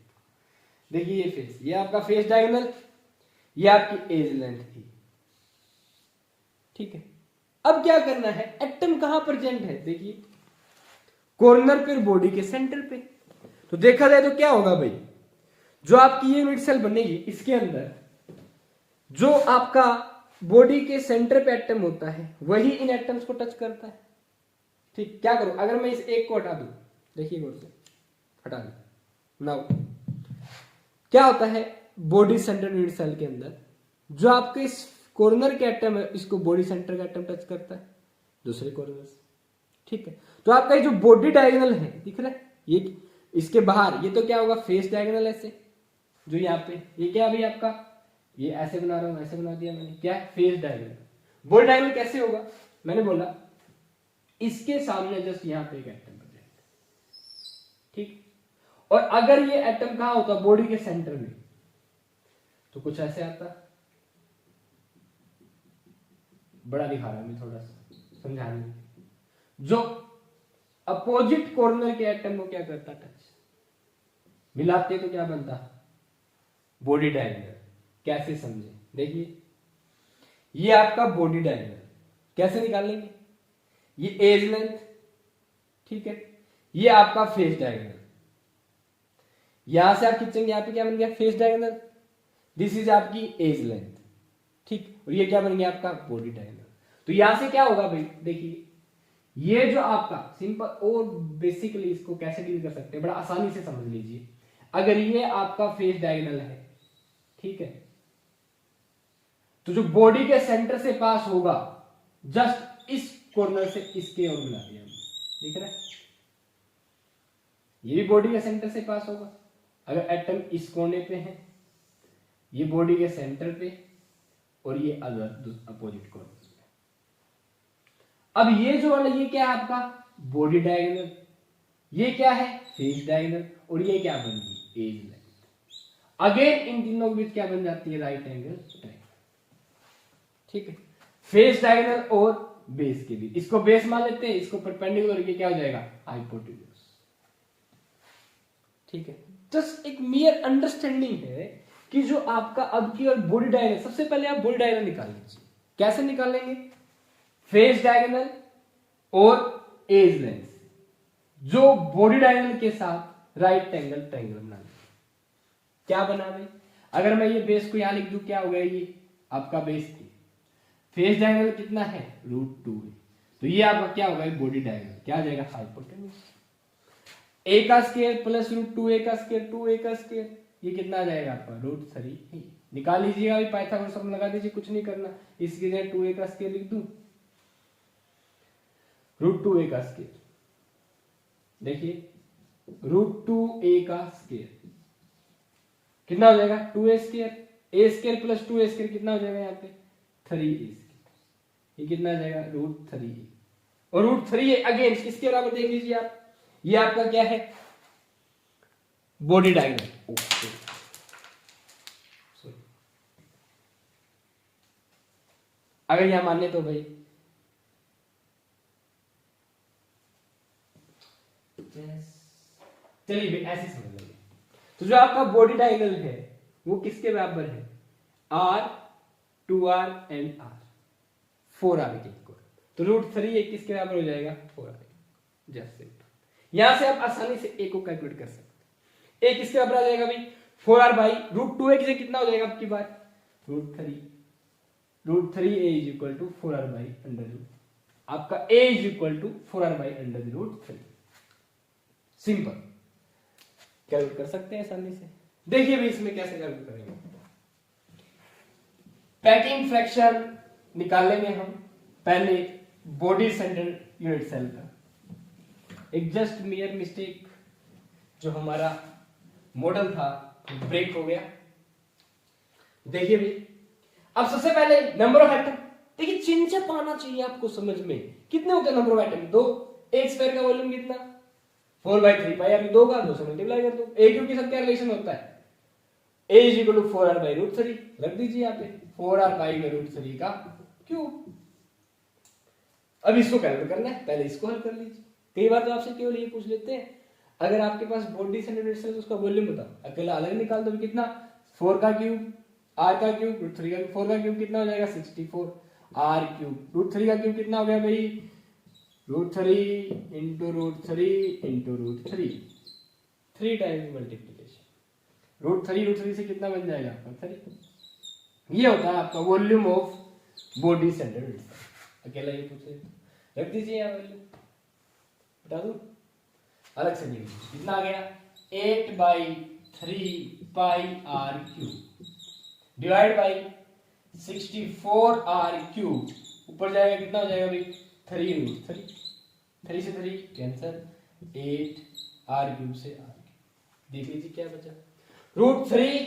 देखिए ये फेस, ये आपका फेस डायगोनल, ये आपकी एज लेंथ थी। ठीक है, अब क्या करना है, एटम कहां प्रेजेंट है, देखिए कॉर्नर पे, बॉडी के सेंटर पे। तो देखा जाए तो क्या होगा भाई, जो आपकी ये यूनिट सेल बनेगी इसके अंदर जो आपका बॉडी के सेंटर पे एटम होता है वही इन एटम्स को टच करता है। ठीक, क्या करूं, अगर मैं इस एक को हटा दूं, देखिए गौर से हटा दूं, नाउ क्या होता है, बॉडी सेंटर यूनिट सेल के अंदर जो आपके इस कॉर्नर के एटम है इसको बॉडी सेंटर का एटम टच करता है दूसरे कॉर्नर से। ठीक है, तो आपका ये जो बॉडी डायगोनल है दिख रहा है, ये इसके बाहर ये तो क्या होगा, फेस डायगोनल ऐसे, जो यहाँ पे ये क्या अभी आपका, ये ऐसे बना रहा हूं, ऐसे बना दिया मैंने, क्या है, फेस डायगोनल। बॉडी डायगोनल कैसे होगा, मैंने बोला इसके सामने जस्ट यहाँ पे एक एटम प्रेजेंट। ठीक, और अगर ये एटम कहां होता, बॉडी के सेंटर में, तो कुछ ऐसे आता, बड़ा दिखा रहा हूं मैं थोड़ा सा समझाने, जो अपोजिट कॉर्नर के एटम को क्या करता, टच मिलाते तो क्या बनता, बॉडी डायगोनल। कैसे समझे, देखिए ये आपका बॉडी डायगोनल कैसे निकालेंगे, ये एज लेंथ, ठीक है, ये आपका फेस डायगोनल, यहां से आप खींचेंगे, यहां पे क्या बन गया, फेस डायगोनल, दिस इज आपकी एज लेंथ। ठीक, और ये क्या बन गया आपका, बॉडी डायगोनल। तो यहां से क्या होगा भाई, देखिए ये जो आपका सिंपल, और बेसिकली इसको कैसे डील कर सकते हैं, बड़ा आसानी से समझ लीजिए। अगर ये आपका फेस डायगोनल है, ठीक है, तो जो बॉडी के सेंटर से पास होगा जस्ट इस कॉर्नर से इसके और मिला दिया, दिख रहा है, ये भी बॉडी के सेंटर से पास होगा। अगर एटम इस कोने पे है, ये बॉडी के सेंटर पे, और ये अदर अपोजिट कॉर्नर पे। अब ये जो वाला, ये क्या है आपका, बॉडी डायगोनल, ये क्या है, फेस डायगोनल, और ये क्या बन गई, एज लेंथ। अगेन इन तीनों के बीच क्या बन जाती है, राइट एंगल ट्रायंगल। ठीक है, फेस डायगोनल और बेस के बीच, इसको बेस मान लेते हैं, इसको परपेंडिकुलर, ये क्या हो जाएगा, हाइपोटेन्यूज। ठीक है, जस्ट एक मियर अंडरस्टैंडिंग है कि जो आपका अब की और बॉडी डायगोनल, सबसे पहले आप बॉडी डायगोनल निकाल लीजिए। कैसे निकालेंगे, फेस डायगोनल और एज लेंथ, जो बॉडी डायगोनल के साथ राइट एंगल ट्रायंगल बना, क्या बना भाई, अगर मैं ये बेस को यहां लिख दूं, क्या हो गया, ये आपका बेस है, फेस डायगोनल कितना है, √2 है, तो ये आपका क्या होगा, बॉडी डायगोनल, क्या आ जाएगा, हाइपोटेन्यूज। a का स्क्वायर प्लस √2a का स्क्वायर, 2a का स्क्वायर, ये कितना आ जाएगा आपका, √3। निकाल लीजिएगा अभी, पाइथागोरस सब लगा दीजिए, कुछ नहीं करना, इसकी जगह 2a का स्क्वायर लिख दूं, √2a का स्क्वायर, देखिए √2a का स्क्वायर कितना हो जाएगा, 2a square, a square plus 2a square कितना हो जाएगा यहाँ पे, 3a स्क्वायर, ये कितना आ जाएगा, √3a, और √3a अगेन किसके बराबर देख लीजिए आप, ये आपका क्या है, बॉडी डायगोनल। ओके, अगर यहां माने तो भाई चलिए भाई ऐसे समझ लीजिए। तो जो आपका बॉडी डायगोनल है वो किसके बराबर है? R 2R and R 4R के इक्वल। तो √3 ये किसके बराबर हो जाएगा? 4R। Just simple. यहां से आप आसानी से a को कैलकुलेट कर सकते हैं। a किसके बराबर आ जाएगा भाई? 4R बाई √2a से कितना हो जाएगा आपकी बात? √3 a is equal to 4R by √। आपका a is equal to 4R by √3। Simple calculate कर सकते हैं आसानी से। देखिए भी इसमें कैसे कैलकुलेट करेंगे। पैकिंग फ्रैक्शन निकालेंगे हम पहले बॉडी सेंटर यूनिट सेल का। एक जस्ट मियर मिस्टेक, जो हमारा मॉडल था ब्रेक हो गया। देखिए भाई, अब सबसे पहले नंबर ऑफ एटम। देखिए चिंचप आना चाहिए आपको समझ में। कितने होते हैं नंबर ऑफ एटम? 2। एक स्फीयर का वॉल्यूम कितना? 4/3 पाई आर। 2 का 2 से मल्टीप्लाई कर दो। a क्यू के साथ क्या रिलेशन होता है? a is equal to 4r by √3। रख दीजिए यहाँ पे 4r बाई √3 का क्यूब। अब इसको कैलकुलेट करना है, पहले इसको हल कर लीजिए। कई बार तो आपसे केवल ये पूछ लेते हैं, अगर आपके पास बॉडी सेंटर सेल उसका वॉल्यूम बताओ, अकेला अलग निकाल दो। कितना? 4 का क्यूब r का क्यूब √3 का। 4 का क्यूब कितना हो जाएगा? 64 r क्यूब। √3 का क्यूब कितना हो गया भाई? √3 इंटू √3 इंटू √3। 3 times multiplication. √3 से कितना बन जाएगा आपका? 3। ये होता है आपका वॉल्यूम ऑफ बॉडी सेंटर। अकेला ये पूछे, रख दीजिए यहाँ वैल्यू, बता दो अलग से नहीं। कितना आ गया? 8/3 पाई r cube divide by 64 r cube. ऊपर जाएगा कितना हो जाएगा भाई? 3 3 से 3 कैंसिल। 8 r क्यूब से r क्यूब। देख लीजिए क्या बचा? √3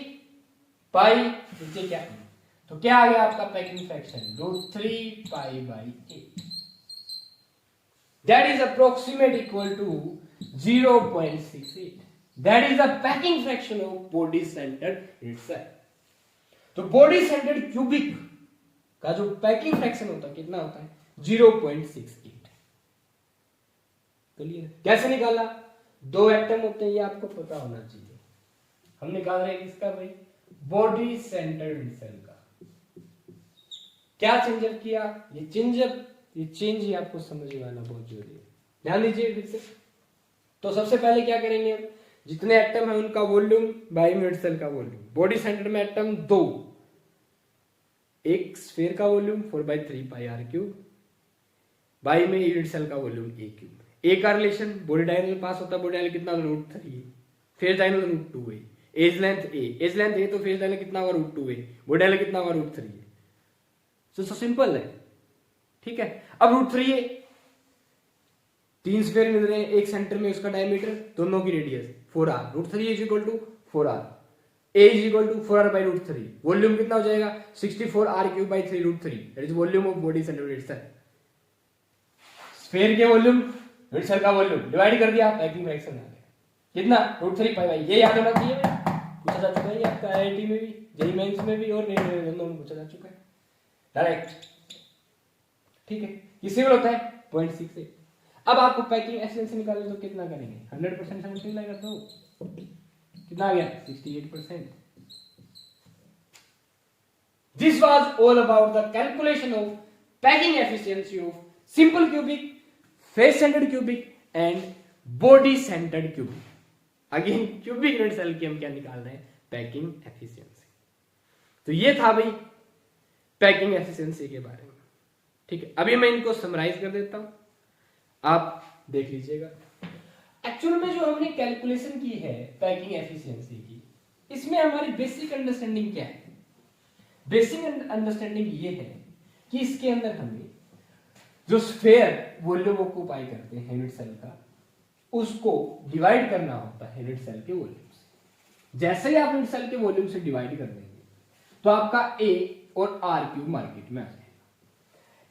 पाई नीचे क्या, तो क्या आ गया आपका packing fraction? √3 pi by 8। That is approximate equal to 0.68. That is the packing fraction of body centered itself. तो बॉडी सेंटर्ड क्यूबिक का जो पैकिंग फ्रैक्शन होता है कितना होता है? 0.68। क्लियर? कैसे निकाला? 2 एटम होते हैं, ये आपको पता होना चाहिए। हम निकाल रहे हैं किसका भाई? बॉडी सेंटर्ड सेल का। क्या चेंजअप किया? ये चेंज ही आपको समझ में आना बहुत जरूरी है। ध्यान दीजिए फिर से। तो सबसे पहले क्या करेंगे हम? जितने एटम है उनका वॉल्यूम बाई यूनिट सेल का वॉल्यूम। बॉडी सेंटर में एटम 2। एक स्फीयर का volume 4/3 pi r cube. By में यूनिट सेल का वॉल्यूम a क्यूब। ए का रिलेशन बॉडी डायगोनल पास होता है। बॉडी डायगोनल कितना? √3। फेस डायगोनल √2 है। एज लेंथ a तो फेस डायगोनल कितना होगा? √2 है। बॉडी डायगोनल कितना होगा? √3 है। सो सिंपल है, ठीक है। अब √3 है, 3 स्फीयर मिल रहे हैं, एक सेंटर में उसका डायमीटर, दोनों की radius 4r। √3 is equal to 4r। a is equal to 4r by √3। Volume कितना हो जाएगा? 64 r cube by 3 √3। That is volume of body centre itself. Sphere के वॉल्यूम यूनिट सेल का वॉल्यूम डिवाइड कर दिया, पैकिंग फ्रैक्शन आ गया कितना? √3 pi by. ये याद होना चाहिए, पूछा जा चुका है आपका IIT में भी, जेईई मेंस में भी और दोनों में पूछा जा चुका है डायरेक्ट, ठीक है। ये सिमिलर होता है 0.68। अब आपको पैकिंग एफिशिएंसी निकालनी तो कितना करेंगे? 100% से मल्टीप्लाई कर दो, कितना आ गया? 68%। This was all about the calculation of packing efficiency of simple cubic, face centered cubic and body centered cubic. Again cubic unit cell की हम क्या निकाल रहे हैं? Packing efficiency. तो ये था भाई पैकिंग एफिशिएंसी के बारे में, ठीक है। अभी मैं इनको समराइज कर देता हूं, आप देख लीजिएगा। एक्चुअल में जो हमने कैलकुलेशन की है पैकिंग एफिशिएंसी की, इसमें हमारी बेसिक अंडरस्टैंडिंग क्या है? बेसिक अंडरस्टैंडिंग ये है कि इसके अंदर हमें जो स्फीयर वॉल्यूम ऑक्यूपाई करते हैं यूनिट सेल का, उसको डिवाइड करना होता है यूनिट सेल के वॉल्यूम से। जैसे ही आप यूनिट सेल के वॉल्यूम से डिवाइड कर देंगे तो आपका ए और आर क्यूब मार्केट में आ जाएगा।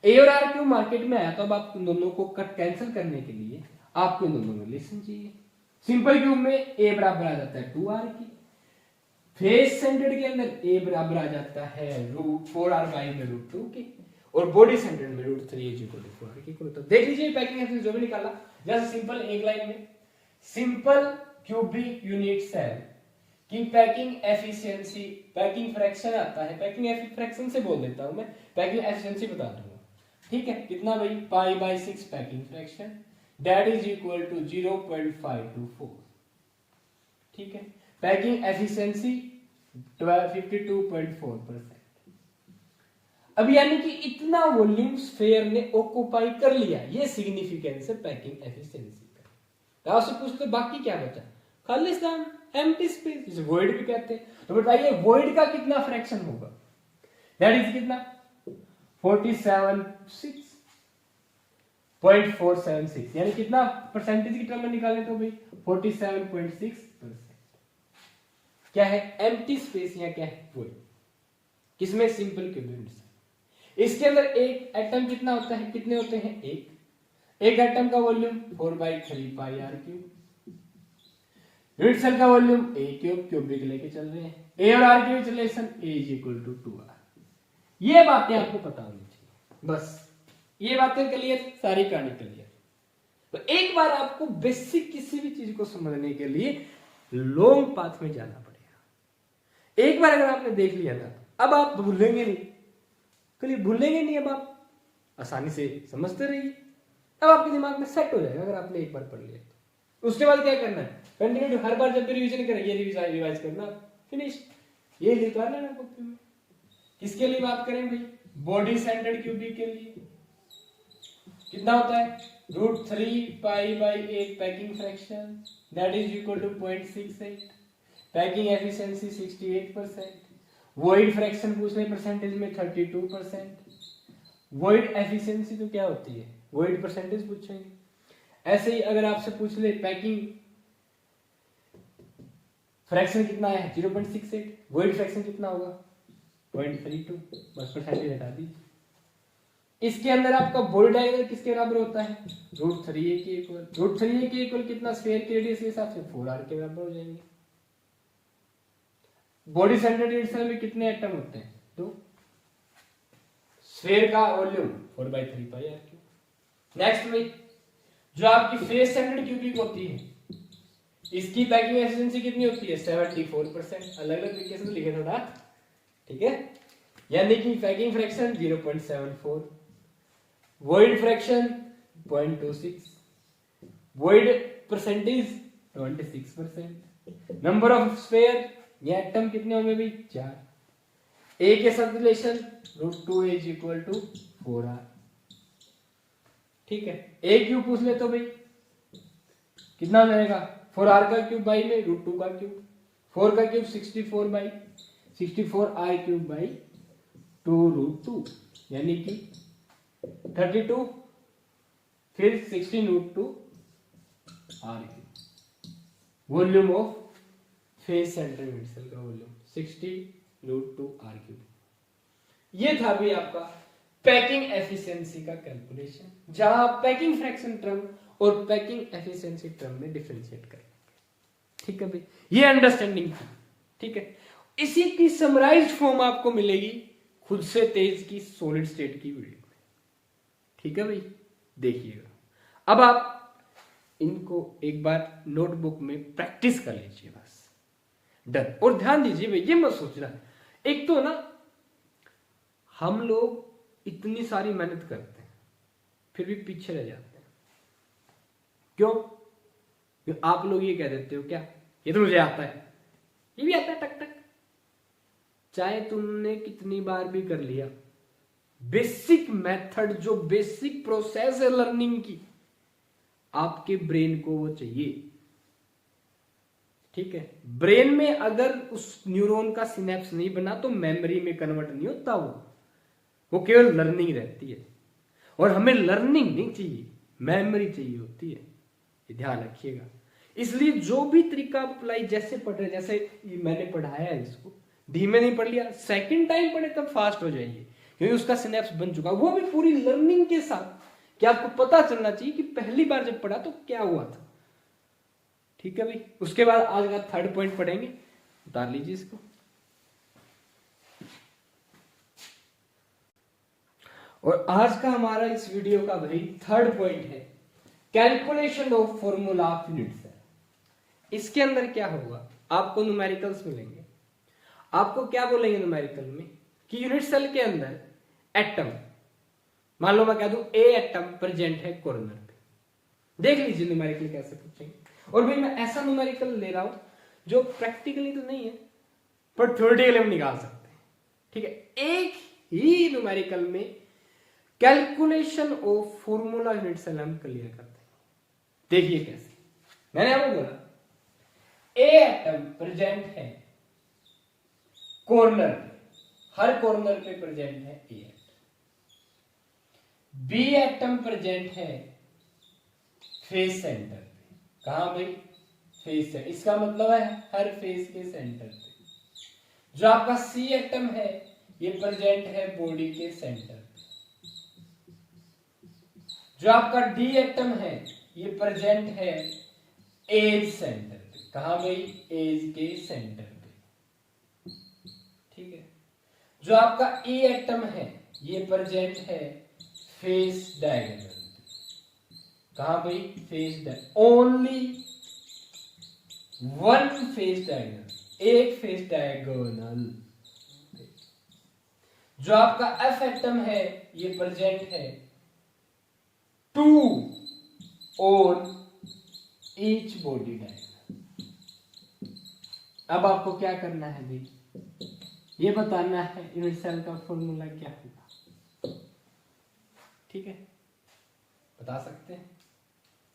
ए और आर क्यूब मार्केट में आया तो अब आप इन दोनों को कट कैंसिल करने के लिए आपको इन दोनों में रिलेशन चाहिए। सिंपल क्यूब में ए बराबर आ जाता है 2r की, फेस सेंटर्ड के अंदर ए बराबर आ जाता है √4r बाई √2 के, और बॉडी सेंटर में √3 इज इक्वल टू 4 इक्वल होता है। देख लीजिए पैकिंग एफिशिएंसी जो भी निकाला, जैसे सिंपल एक लाइन में सिंपल क्यूबिक यूनिट सेल की पैकिंग एफिशिएंसी, पैकिंग फ्रैक्शन आता है, पैकिंग फ्रैक्शन से बोल देता हूं मैं, पैकिंग एफिशिएंसी बता दूंगा, ठीक है। कितना भाई, π/6 packing fraction that is equal to 0.524, ठीक है। Packing efficiency 52.4%। अब यानी कि इतना वॉल्यूम स्फीयर ने ऑक्यूपाई कर लिया, ये सिग्निफिकेंस है पैकिंग एफिशिएंसी का। तो आपसे पूछते बाकी क्या बचा, खालिस्तान, एम्प्टी स्पेस, जिसे वॉइड भी कहते हैं। तो बताइए वॉइड का कितना फ्रैक्शन होगा, दैट इज कितना 47.476, यानी कितना परसेंटेज की टर्म में निकालें तो भाई 47.6%। क्या है, एम्प्टी स्पेस या क्या है, वॉइड। किसमें, सिंपल क्यूबिक। इसके अंदर एक एटम कितना होता है, कितने होते हैं, एक एटम का वॉल्यूम 4/3 πr3। यूनिट सेल का वॉल्यूम A³ क्यूबिक लेके चल रहे हैं, A और R के रिलेशन A = 2r। ये बातें आपको पता होनी चाहिए, बस ये बातें क्लियर, सारी कहानी क्लियर। तो एक बार आपको बेसिक किसी भी चीज को समझने के लिए लॉन्ग पाथ में जाना पड़ेगा। एक बार अगर आपने देख लिया ना, अब आप भूलेंगे नहीं, कभी भूलेंगे नहीं, अब आप आसानी से समझते रहिए, अब आपके दिमाग में सेट हो जाएगा अगर आपने एक बार पढ़ लिया तो। उसके बाद क्या करना है, कंटिन्यू हर बार जब भी रिवीजन करें, ये रिवाइज करना, फिनिश, ये लिखवा लेना कॉपी में। किसके लिए बात करें भाई, बॉडी सेंटर्ड क्यूबिक के लिए कितना होता है, √3 π/8 packing fraction that is equal to 0.68, packing efficiency 68%, void fraction पूछ रहे परसेंटेज में 32%, वॉइड एफिशिएंसी तो क्या होती है, वॉइड परसेंटेज पूछेंगे। ऐसे ही अगर आपसे पूछ ले पैकिंग फ्रैक्शन कितना है 0.68, वॉइड फ्रैक्शन कितना होगा 0.32, बस परसेंटेज हटा दीजिए। इसके अंदर आपका बॉडी डायमीटर किसके बराबर होता है, √3a के इक्वल, √3a के इक्वल कितना, स्फीयर के रेडियस के हिसाब से 4r के बराबर हो जाएंगे। बॉडी सेंटर्ड यूनिट सेल में कितने एटम होते हैं, तो स्फीयर का वॉल्यूम 4/3 πr3। नेक्स्ट में जो आपकी फेस सेंटर्ड क्यूबिक होती है, इसकी पैकिंग एफिशिएंसी कितनी होती है 74%, अलग अलग तरीके से लिखे थोड़ा, ठीक है। यानी कि packing fraction 0.74, void fraction 0.26, void percentage 26%, number of sphere ये एटम कितने होंगे भाई 4, ए के साथ रिलेशन √2a = 4r, ठीक है। ए क्यूब पूछ ले तो भाई कितना हो जाएगा, 4r का क्यूब बाई में √2 का क्यूब, 4 का क्यूब 64/2 यानी कि 32, फिर 16 √2 r cube. Volume of face centre unit cell का वॉल्यूम 60 √2 r क्यूब। ये था भी आपका पैकिंग एफिशिएंसी का कैलकुलेशन, जहां पैकिंग फ्रैक्शन टर्म और पैकिंग एफिशिएंसी टर्म में डिफरेंशिएट करेंगे, ठीक है भाई, ये अंडरस्टैंडिंग थी, ठीक है। इसी की समराइज्ड फॉर्म आपको मिलेगी खुद से तेज की सॉलिड स्टेट की वीडियो में, ठीक है भाई, देखिएगा। अब आप इनको एक बार नोटबुक में प्रैक्टिस कर लीजिए, बस डन। और ध्यान दीजिए भाई, ये मत सोचना, एक तो ना हम लोग इतनी सारी मेहनत करते हैं फिर भी पीछे रह जाते हैं, क्यों? आप लोग ये कह देते हो क्या, ये तो मुझे आता है, ये भी आता है टक टक, चाहे तुमने कितनी बार भी कर लिया, बेसिक मेथड, जो बेसिक प्रोसेस है लर्निंग की, आपके ब्रेन को वो चाहिए, ठीक है। ब्रेन में अगर उस न्यूरॉन का सिनेप्स नहीं बना तो मेमोरी में कन्वर्ट नहीं होता, वो केवल लर्निंग रहती है। और हमें लर्निंग नहीं चाहिए, मेमोरी चाहिए होती है, ये ध्यान रखिएगा। इसलिए जो भी तरीका आप अप्लाई जैसे पढ़ रहे, जैसे मैंने पढ़ाया है, इसको धीमे नहीं पढ़ लिया, सेकंड टाइम पढ़े तब फास्ट हो जाइए, क्योंकि उसका सिनेप्स बन चुका, वो भी पूरी लर्निंग के साथ, कि आपको पता चलना चाहिए कि पहली बार जब पढ़ा तो क्या हुआ था, ठीक है भाई। उसके बाद आज का थर्ड पॉइंट पढ़ेंगे, उतार लीजिए इसको। और आज का हमारा इस वीडियो का भाई थर्ड पॉइंट है calculation of formula of unit cell. इसके अंदर क्या होगा, आपको न्यूमेरिकल्स मिलेंगे। आपको क्या बोलेंगे न्यूमेरिकल में कि यूनिट सेल के अंदर एटम, मान लो मैं कह दूं ए एटम प्रेजेंट है कॉर्नर पे, देख लीजिए न्यूमेरिकल कैसे पूछेंगे। और भाई मैं ऐसा न्यूमेरिकल ले रहा हूं जो प्रैक्टिकली तो नहीं है पर थ्योरेटिकली हम निकाल सकते हैं, ठीक है। एक ही न्यूमेरिकल में calculation of formula unit cell हम क्लियर करते हैं। देखिए कैसे, मैंने आपको बोला ए एटम प्रेजेंट है कॉर्नर पे, हर कॉर्नर पे प्रेजेंट है A atom. B atom present है फेस सेंटर पे, कहां भाई, फेस सेंटर, इसका मतलब है हर फेस के सेंटर पे। जो आपका सी एटम है ये प्रेजेंट है बॉडी के सेंटर पे। जो आपका डी एटम है ये प्रेजेंट है एज सेंटर पे, कहां भाई, एज के सेंटर पे, ठीक है। जो आपका ई एटम है ये प्रेजेंट है फेस डायगोनल, कहां भाई, face diagonal, only one face diagonal, एक फेस डायगोनल। जो आपका एफ एटम है ये प्रेजेंट है two on each body diagonal. अब आपको क्या करना है भाई, ये बताना है यूनिट सेल का फॉर्मूला क्या होगा, ठीक है, बता सकते हैं।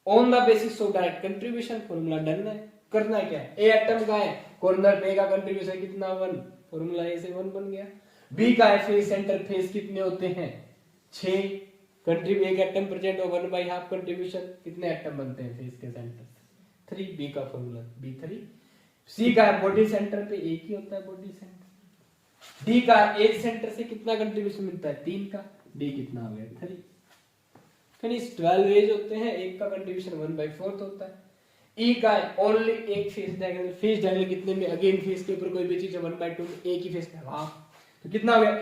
On the basis of direct contribution formula done है। करना क्या है, ए एटम का है कॉर्नर पे का कंट्रीब्यूशन कितना, 1, फॉर्मूला ए से 1 बन गया। बी का है फेस सेंटर, फेस कितने होते हैं 6, कंट्रीब्यूट एक एटम प्रेजेंट हो 1/2 कंट्रीब्यूशन, कितने एटम बनते हैं फेस के सेंटर से 3, बी का फॉर्मूला B3। सी का है बॉडी सेंटर पे एक ही होता है बॉडी सेंटर। डी का एज सेंटर से कितना कंट्रीब्यूशन मिलता है 3 का, डी कितना हो गया 3। फिनिश 12 एज होते हैं, एक का कंट्रीब्यूशन 1/4 होता है। ई का ओनली एक फेस डायगोनल, फेस डायगोनल कितने में, अगेन फेस के ऊपर कोई भी चीज 1/2 में एक ही फेस का हाफ, तो कितना हो गया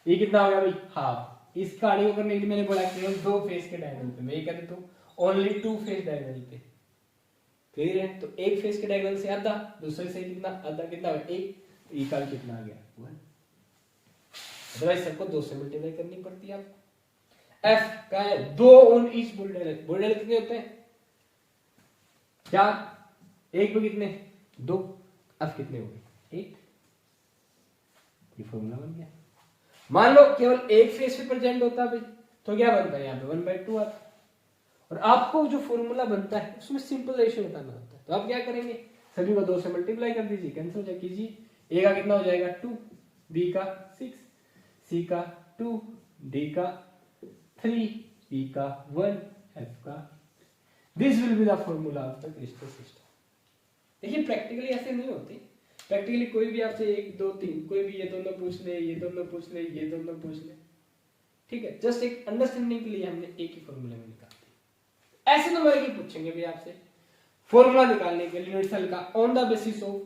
ई कितना हो गया भाई हाफ। इस कहानी को करने के लिए मैंने बोला केवल 2 फेस के डायगोनल पे, मैं ये कहते तो ओनली 2 फेस डायगोनल पे, क्लियर है। तो एक फेस के डायगोनल से आधा, दूसरे से कितना आधा, कितना हो गया 1, ई का कितना आ गया 1। अदरवाइज सबको 2 से मल्टीप्लाई करनी पड़ती है आपको। एफ का है 2 on each body diagonal, body diagonal कितने होते हैं 4, एक पे कितने 2, एफ कितने हो गए 1, ये फॉर्मूला बन गया। मान लो केवल एक फेस पे प्रेजेंट होता है भाई, तो क्या बनता है यहाँ पे 1/2 आता है। और आपको जो फॉर्मूला बनता है उसमें सिंपल रेशियो बताना होता है, तो आप क्या करेंगे, सभी को 2 से मल्टीप्लाई कर दीजिए, कैंसिल हो जाए कीजिए। ए का कितना हो जाएगा 2, बी का 6, सी का 2, डी का 3, ई का 1, एफ का। This will be the formula of the crystal system. देखिए प्रैक्टिकली ऐसे नहीं होती, प्रैक्टिकली कोई भी आपसे 1 2 3 कोई भी ये दोनों पूछ ले, ये दोनों पूछ ले, ये दोनों पूछ ले, ठीक है, जस्ट एक अंडरस्टैंडिंग के लिए हमने एक ही फॉर्मूले में निकाल दिया। ऐसे नंबर की पूछेंगे भी आपसे फॉर्मूला निकालने के लिए यूनिट सेल का on the basis of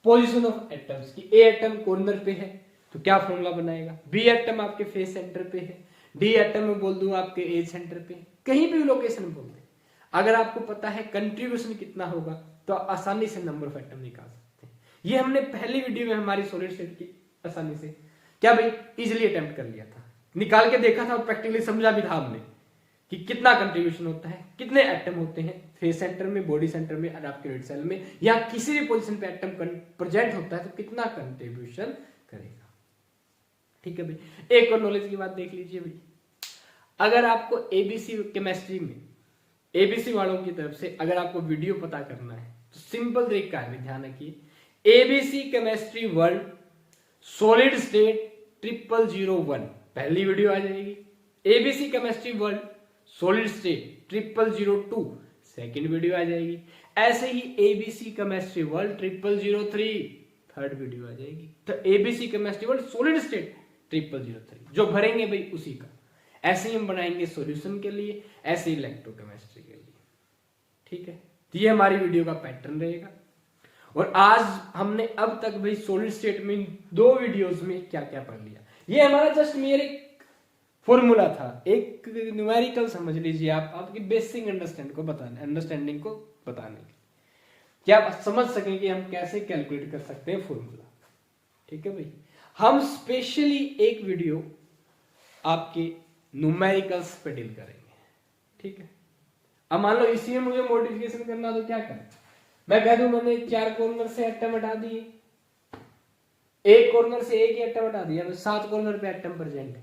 position of atoms, कि ए एटम कॉर्नर पे है तो क्या फॉर्मूला बनाएगा, बी एटम आपके फेस सेंटर पे है, डी एटम में बोल दूं आपके एज सेंटर पे, कहीं भी लोकेशन बोल दे, अगर आपको पता है कंट्रीब्यूशन कितना होगा तो आसानी से नंबर ऑफ एटम निकाल सकते हैं। ये हमने पहली वीडियो में हमारी सॉलिड स्टेट की आसानी से क्या भाई इजीली अटेम्प्ट कर लिया था, निकाल के देखा था और प्रैक्टिकली समझा भी था हमने कि कितना कंट्रीब्यूशन होता है, कितने एटम होते हैं फेस सेंटर में, बॉडी सेंटर में और आपके यूनिट सेल में, या किसी भी पोजीशन पे एटम प्रेजेंट होता है तो कितना कंट्रीब्यूशन करेगा। ठीक है भाई, एक और नॉलेज की बात देख लीजिए भाई, अगर आपको एबीसी केमिस्ट्री में एबीसी वालों की तरफ से अगर आपको वीडियो पता करना है तो सिंपल तरीका है, ध्यान रखिए, ABC chemistry world solid state 0001 पहली वीडियो आ जाएगी, ABC chemistry world solid state 0002 second video आ जाएगी, ऐसे ही ABC chemistry world 0003 third video आ जाएगी। तो ABC chemistry world solid state 0003 जो भरेंगे भाई उसी का, ऐसे ही हम बनाएंगे सॉल्यूशन के लिए, ऐसे ही इलेक्ट्रोकेमिस्ट्री के लिए। ठीक है, तो ये हमारी वीडियो का पैटर्न रहेगा। और आज हमने अब तक भाई सॉलिड स्टेट में 2 वीडियोस में क्या क्या पढ़ लिया, ये हमारा जस्ट मेरे फॉर्मूला था, एक न्यूमेरिकल समझ लीजिए आप, आपकी बेसिक अंडरस्टैंडिंग को बताने के, कि आप समझ सकें कि हम कैसे कैलकुलेट कर सकते हैं फॉर्मूला। ठीक है भाई, हम स्पेशली एक वीडियो आपके न्यूमेरिकल्स पे डील करेंगे। ठीक है, अब मान लो इसी में मुझे मॉडिफिकेशन करना, तो क्या करें, मैं कह दूं मैंने 4 कॉर्नर से एटम हटा दिए, एक कॉर्नर से एक ही एटम हटा दिया, 7 कॉर्नर पे एटम प्रेजेंट है,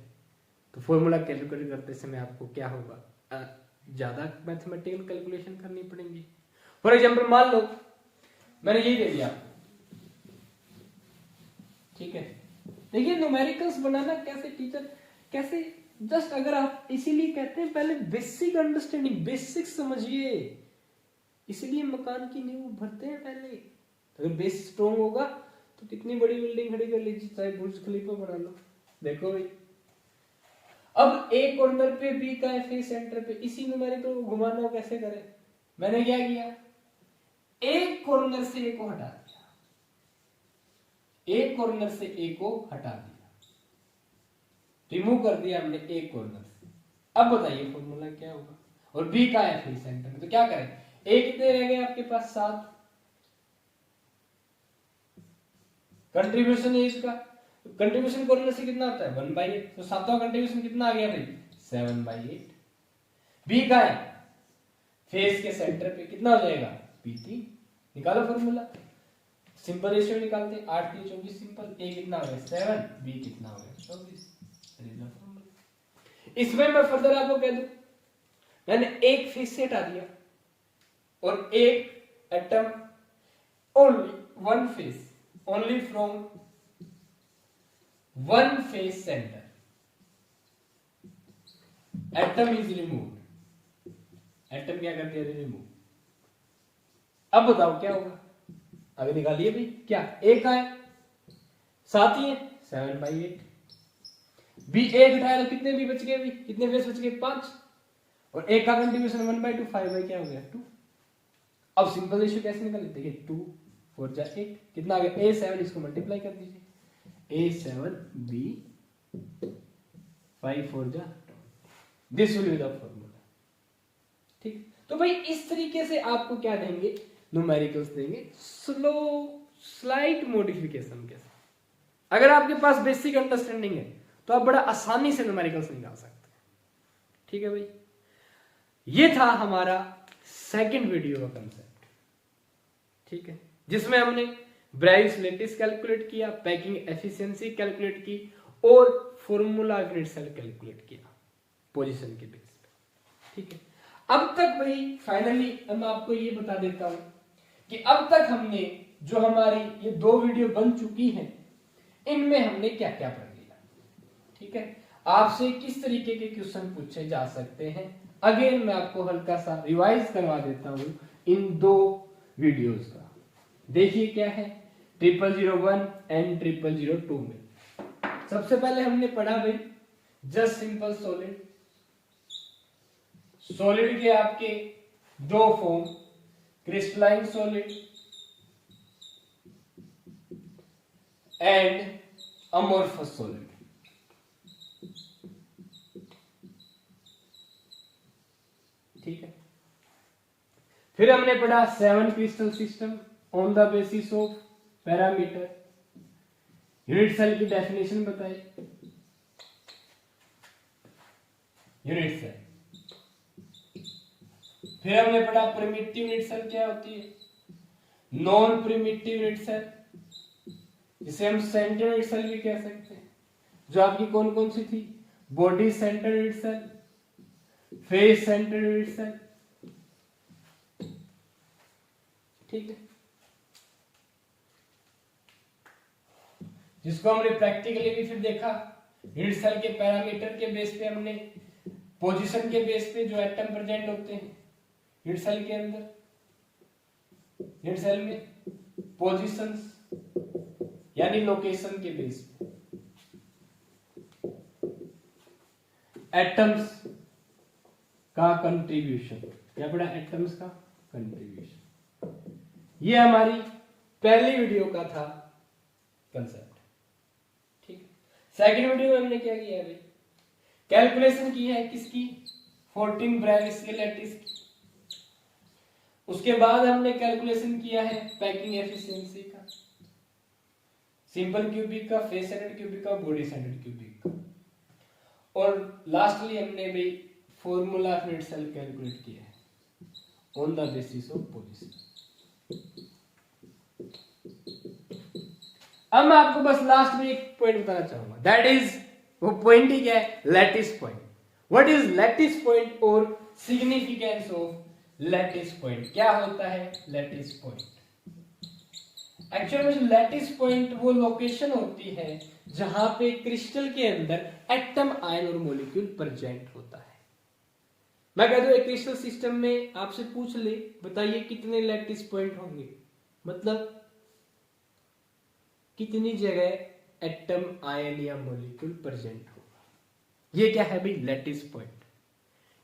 तो फॉर्मूला कैलकुलेट करते समय आपको क्या होगा, ज्यादा मैथमेटिकल कैलकुलेशन करनी पड़ेगी। फॉर एग्जाम्पल मान लो मैंने यही दे दिया, ठीक है, देखिए न्यूमेरिकल्स बनाना कैसे टीचर, कैसे, जस्ट अगर आप, इसीलिए कहते हैं पहले बेसिक अंडरस्टैंडिंग, बेसिक समझिए, इसीलिए मकान की नींव भरते हैं पहले। अगर बेस स्ट्रॉन्ग होगा तो कितनी बड़ी बिल्डिंग खड़ी कर लीजिए, चाहे बुर्ज खलीफा बना लो। देखो भाई, अब एक कॉर्नर पे बी का है, फिर सेंटर पे, इसी न्यूमेरिकल को घुमाना कैसे करें, मैंने क्या किया, एक कॉर्नर से ए को हटा दिया, एक कॉर्नर से ए को हटा दिया, रिमूव कर दिया हमने एक कॉर्नर से। अब बताइए फॉर्मूला क्या होगा, और बी का है फिर सेंटर में, तो क्या करें, ए कितने रह गए आपके पास, 7, कंट्रीब्यूशन है इसका, कंट्रीब्यूशन कॉर्नर से कितना आता है 1/8, तो सातवां कंट्रीब्यूशन कितना आ गया भाई 7/8। बी का है फेस के सेंटर पे, कितना हो जाएगा P3, निकालो फॉर्मूला, सिंपल रेशियो निकालते हैं, 8 3 24 सिंपल, ए कितना हो गया 7, बी कितना हो गया 24। इसमें मैं फर्दर आपको कह दूं, मैंने एक फेस से हटा दिया और एक atom, only one face, only from one face center atom is removed, atom क्या करते हैं, रिमूव। अब बताओ क्या होगा, आगे निकालिए भाई, क्या एक है, 7 ही है, 7/8, बी एक उठाया तो कितने भी बच गए भाई, कितने फेस बच गए 5, और एक का कंट्रीब्यूशन 1/2, 5 क्या हो गया 2। अब सिंपल रेशियो कैसे निकाले, देखिए 2 4 जा 8, कितना आ गया A7, इसको मल्टीप्लाई कर दीजिए, A7 B 5 4 जा, this will be the formula. ठीक, तो भाई इस तरीके से आपको क्या देंगे, न्यूमेरिकल्स देंगे, स्लो स्लाइट मॉडिफिकेशन के साथ। अगर आपके पास बेसिक अंडरस्टैंडिंग है तो आप बड़ा आसानी से न्यूमेरिकल्स निकाल सकते हैं। ठीक है भाई, ये था हमारा सेकंड वीडियो का कंसेप्ट। ठीक है, जिसमें हमने ब्राइस लेटिस कैलकुलेट किया, पैकिंग एफिशिएंसी कैलकुलेट की और फॉर्मूला यूनिट सेल कैलकुलेट किया पोजीशन के बेस पे। ठीक है, अब तक भाई फाइनली मैं आपको ये बता देता हूं कि अब तक हमने जो हमारी ये 2 वीडियो बन चुकी हैं, इनमें हमने क्या क्या पढ़ लिया। ठीक है, आपसे किस तरीके के क्वेश्चन पूछे जा सकते हैं, अगेन मैं आपको हल्का सा रिवाइज करवा देता हूं इन 2 वीडियोस का। देखिए क्या है 0001 एंड 0002 में सबसे पहले हमने पढ़ा भाई जस्ट सिंपल सॉलिड। सॉलिड के आपके 2 form, crystalline solid and amorphous solid. ठीक है, फिर हमने पढ़ा 7 crystal system on the basis of parameter, unit cell की डेफिनेशन बताई, यूनिट सेल। फिर हमने पढ़ा प्रिमिटिव यूनिट सेल क्या होती है, नॉन प्रिमिटिव यूनिट सेल, जिसे हम सेंटर यूनिट सेल भी कह सकते हैं, जो आपकी कौन कौन सी थी, body centre unit cell, face centre unit cell. ठीक है, जिसको हमने प्रैक्टिकली भी फिर देखा, यूनिट सेल के पैरामीटर के बेस पे हमने पोजीशन के बेस पे जो एटम प्रेजेंट होते हैं यूनिट सेल के अंदर, यूनिट सेल में पोजीशंस यानी लोकेशन के बेस पे एटम्स का कंट्रीब्यूशन, क्या पड़ा एटम्स का कंट्रीब्यूशन। ये हमारी पहली वीडियो का था कंसेप्ट। ठीक है, सेकंड वीडियो में हमने क्या किया है भाई, कैलकुलेशन की है किसकी, 14 ब्रेविस के लैटिस की। उसके बाद हमने कैलकुलेशन किया है पैकिंग एफिशिएंसी का, सिंपल क्यूबिक का, फेस सेंटर्ड क्यूबिक का, बॉडी सेंटर्ड क्यूबिक का। और लास्टली हमने भी formula of net cell calculate किया है on the basis of position. अब मैं आपको बस लास्ट में एक पॉइंट बताना चाहूंगा, दैट इज, वो पॉइंट ही क्या है, lattice point. What is lattice point और सिग्निफिकेंस ऑफ लैटिस पॉइंट, क्या होता है लैटिस पॉइंट? एक्चुअली में लैटिस पॉइंट वो लोकेशन होती है जहां पे क्रिस्टल के अंदर एटम, आयन और मॉलिक्यूल प्रेजेंट होता है। मैं कह दूं एक क्रिस्टल सिस्टम में आपसे पूछ ले, बताइए कितने लैटिस पॉइंट होंगे, मतलब कितनी जगह एटम, आयन या मॉलिक्यूल प्रेजेंट होगा। ये क्या है भाई, लैटिस पॉइंट।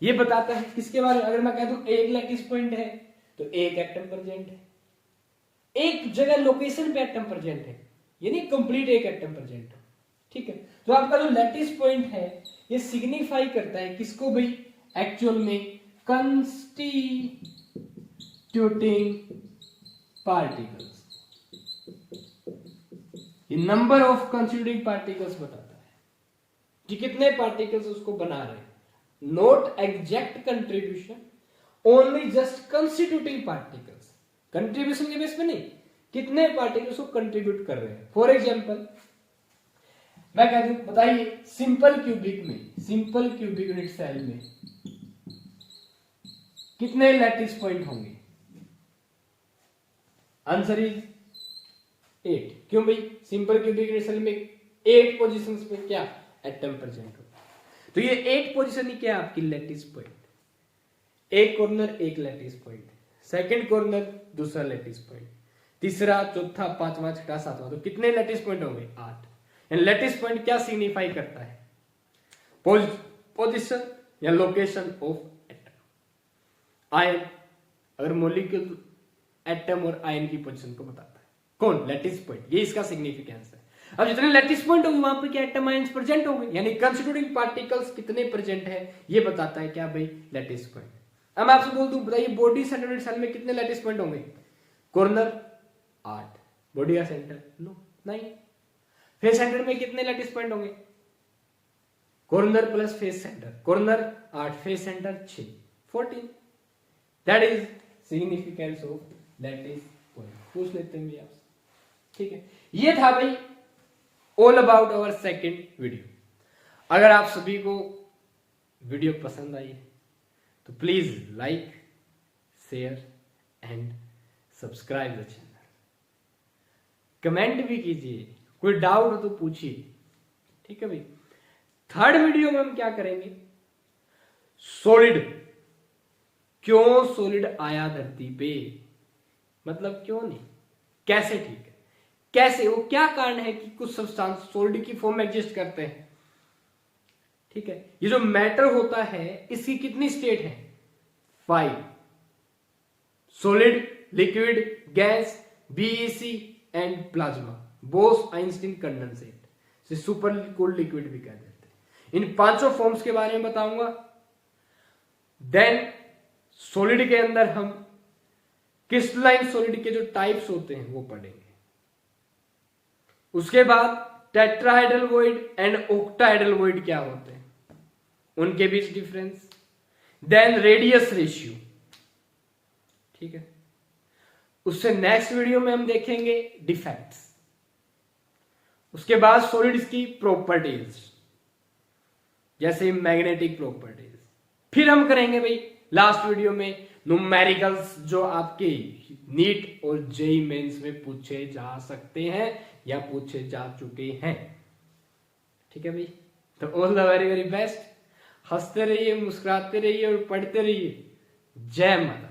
ये बताता है किसके बारे में, अगर मैं कह दूं एक लैटिस पॉइंट है तो एक एटम प्रेजेंट है, एक जगह लोकेशन पे एटम प्रेजेंट है, यानी कंप्लीट एक एटम प्रेजेंट है। ठीक है, तो आपका जो लैटिस पॉइंट है ये सिग्निफाई करता है किसको भाई, एक्चुअल में कंस्टिट्यूटिंग पार्टिकल्स। ये नंबर ऑफ कंस्टिट्यूटिंग पार्टिकल्स बताता है कि कितने पार्टिकल्स उसको बना रहे हैं, not exact contribution, only just constituting particles. Contribution के बेस पे नहीं, कितने पार्टिकल्स को कंट्रीब्यूट कर रहे हैं। फॉर एग्जांपल मैं कहता हूं, बताइए सिंपल क्यूबिक में, सिंपल क्यूबिक यूनिट सेल में कितने लैटिस पॉइंट होंगे? Answer is 8। क्यों भाई, सिंपल क्यूबिक यूनिट सेल में 8 पोजीशंस पे क्या एटम प्रेजेंट होता है, तो ये 8 पोजीशन ही क्या आपकी लैटिस पॉइंट। एक कॉर्नर एक लैटिस पॉइंट, सेकंड कॉर्नर दूसरा लैटिस पॉइंट, तीसरा, चौथा, पांचवा, छठा, सातवां, तो कितने लैटिस पॉइंट होंगे? 8। एंड लैटिस पॉइंट क्या सिग्निफाई करता है, पोजीशन या लोकेशन ऑफ एटम, आयन, अगर मॉलिक्यूल एटम और आयन की पोजीशन को बताता है कौन, लैटिस पॉइंट। ये इसका सिग्निफिकेंस है। अब जितने लैटिस पॉइंट होंगे वहां पर क्या एटम, आयंस प्रेजेंट होंगे, यानी कंस्टिट्यूटिंग पार्टिकल्स कितने प्रेजेंट है, ये बताता है क्या भाई, लैटिस पॉइंट। अब मैं आपसे बोल दूं, बताइए बॉडी सेंटर सेल में कितने लैटिस पॉइंट होंगे? कॉर्नर 8, बॉडी का सेंटर नो 9। फेस सेंटर में कितने लैटिस पॉइंट होंगे? Corner plus face centre, corner 8, face centre 6, 14। That is significance of lattice point. पूछ लेते हैं आपसे, ठीक है। ये था भाई all about our second video. अगर आप सभी को वीडियो पसंद आई है तो please like, share and subscribe the channel. Comment भी कीजिए, कोई डाउट हो तो पूछिए, ठीक है भाई। थर्ड वीडियो में हम क्या करेंगे, सॉलिड, क्यों सॉलिड आया धरती पे, मतलब क्यों नहीं, कैसे, ठीक है, कैसे, वो क्या कारण है कि कुछ सब्सटेंस सॉलिड की फॉर्म में एग्जिस्ट करते हैं। ठीक है, ये जो मैटर होता है इसकी कितनी स्टेट है? 5, solid, liquid, gas, BEC and plasma, Bose Einstein condensate, से सुपर कोल्ड लिक्विड भी कह देते हैं। इन पांचों फॉर्म्स के बारे में बताऊंगा। देन सॉलिड के अंदर हम क्रिस्टलाइन सॉलिड के जो टाइप्स होते हैं वो पढ़ेंगे। उसके बाद tetrahedral void and octahedral void क्या होते हैं, उनके बीच डिफरेंस। देन रेडियस रेशियो, ठीक है। उससे नेक्स्ट वीडियो में हम देखेंगे डिफेक्ट्स। उसके बाद सॉलिड्स की प्रॉपर्टीज, जैसे मैग्नेटिक प्रॉपर्टीज। फिर हम करेंगे भाई लास्ट वीडियो में न्यूमेरिकल्स, जो आपके नीट और जेईई मेंस में पूछे जा सकते हैं या पूछे जा चुके हैं। ठीक है भाई, तो all the very very best. हंसते रहिए, मुस्कुराते रहिए और पढ़ते रहिए। जय माता।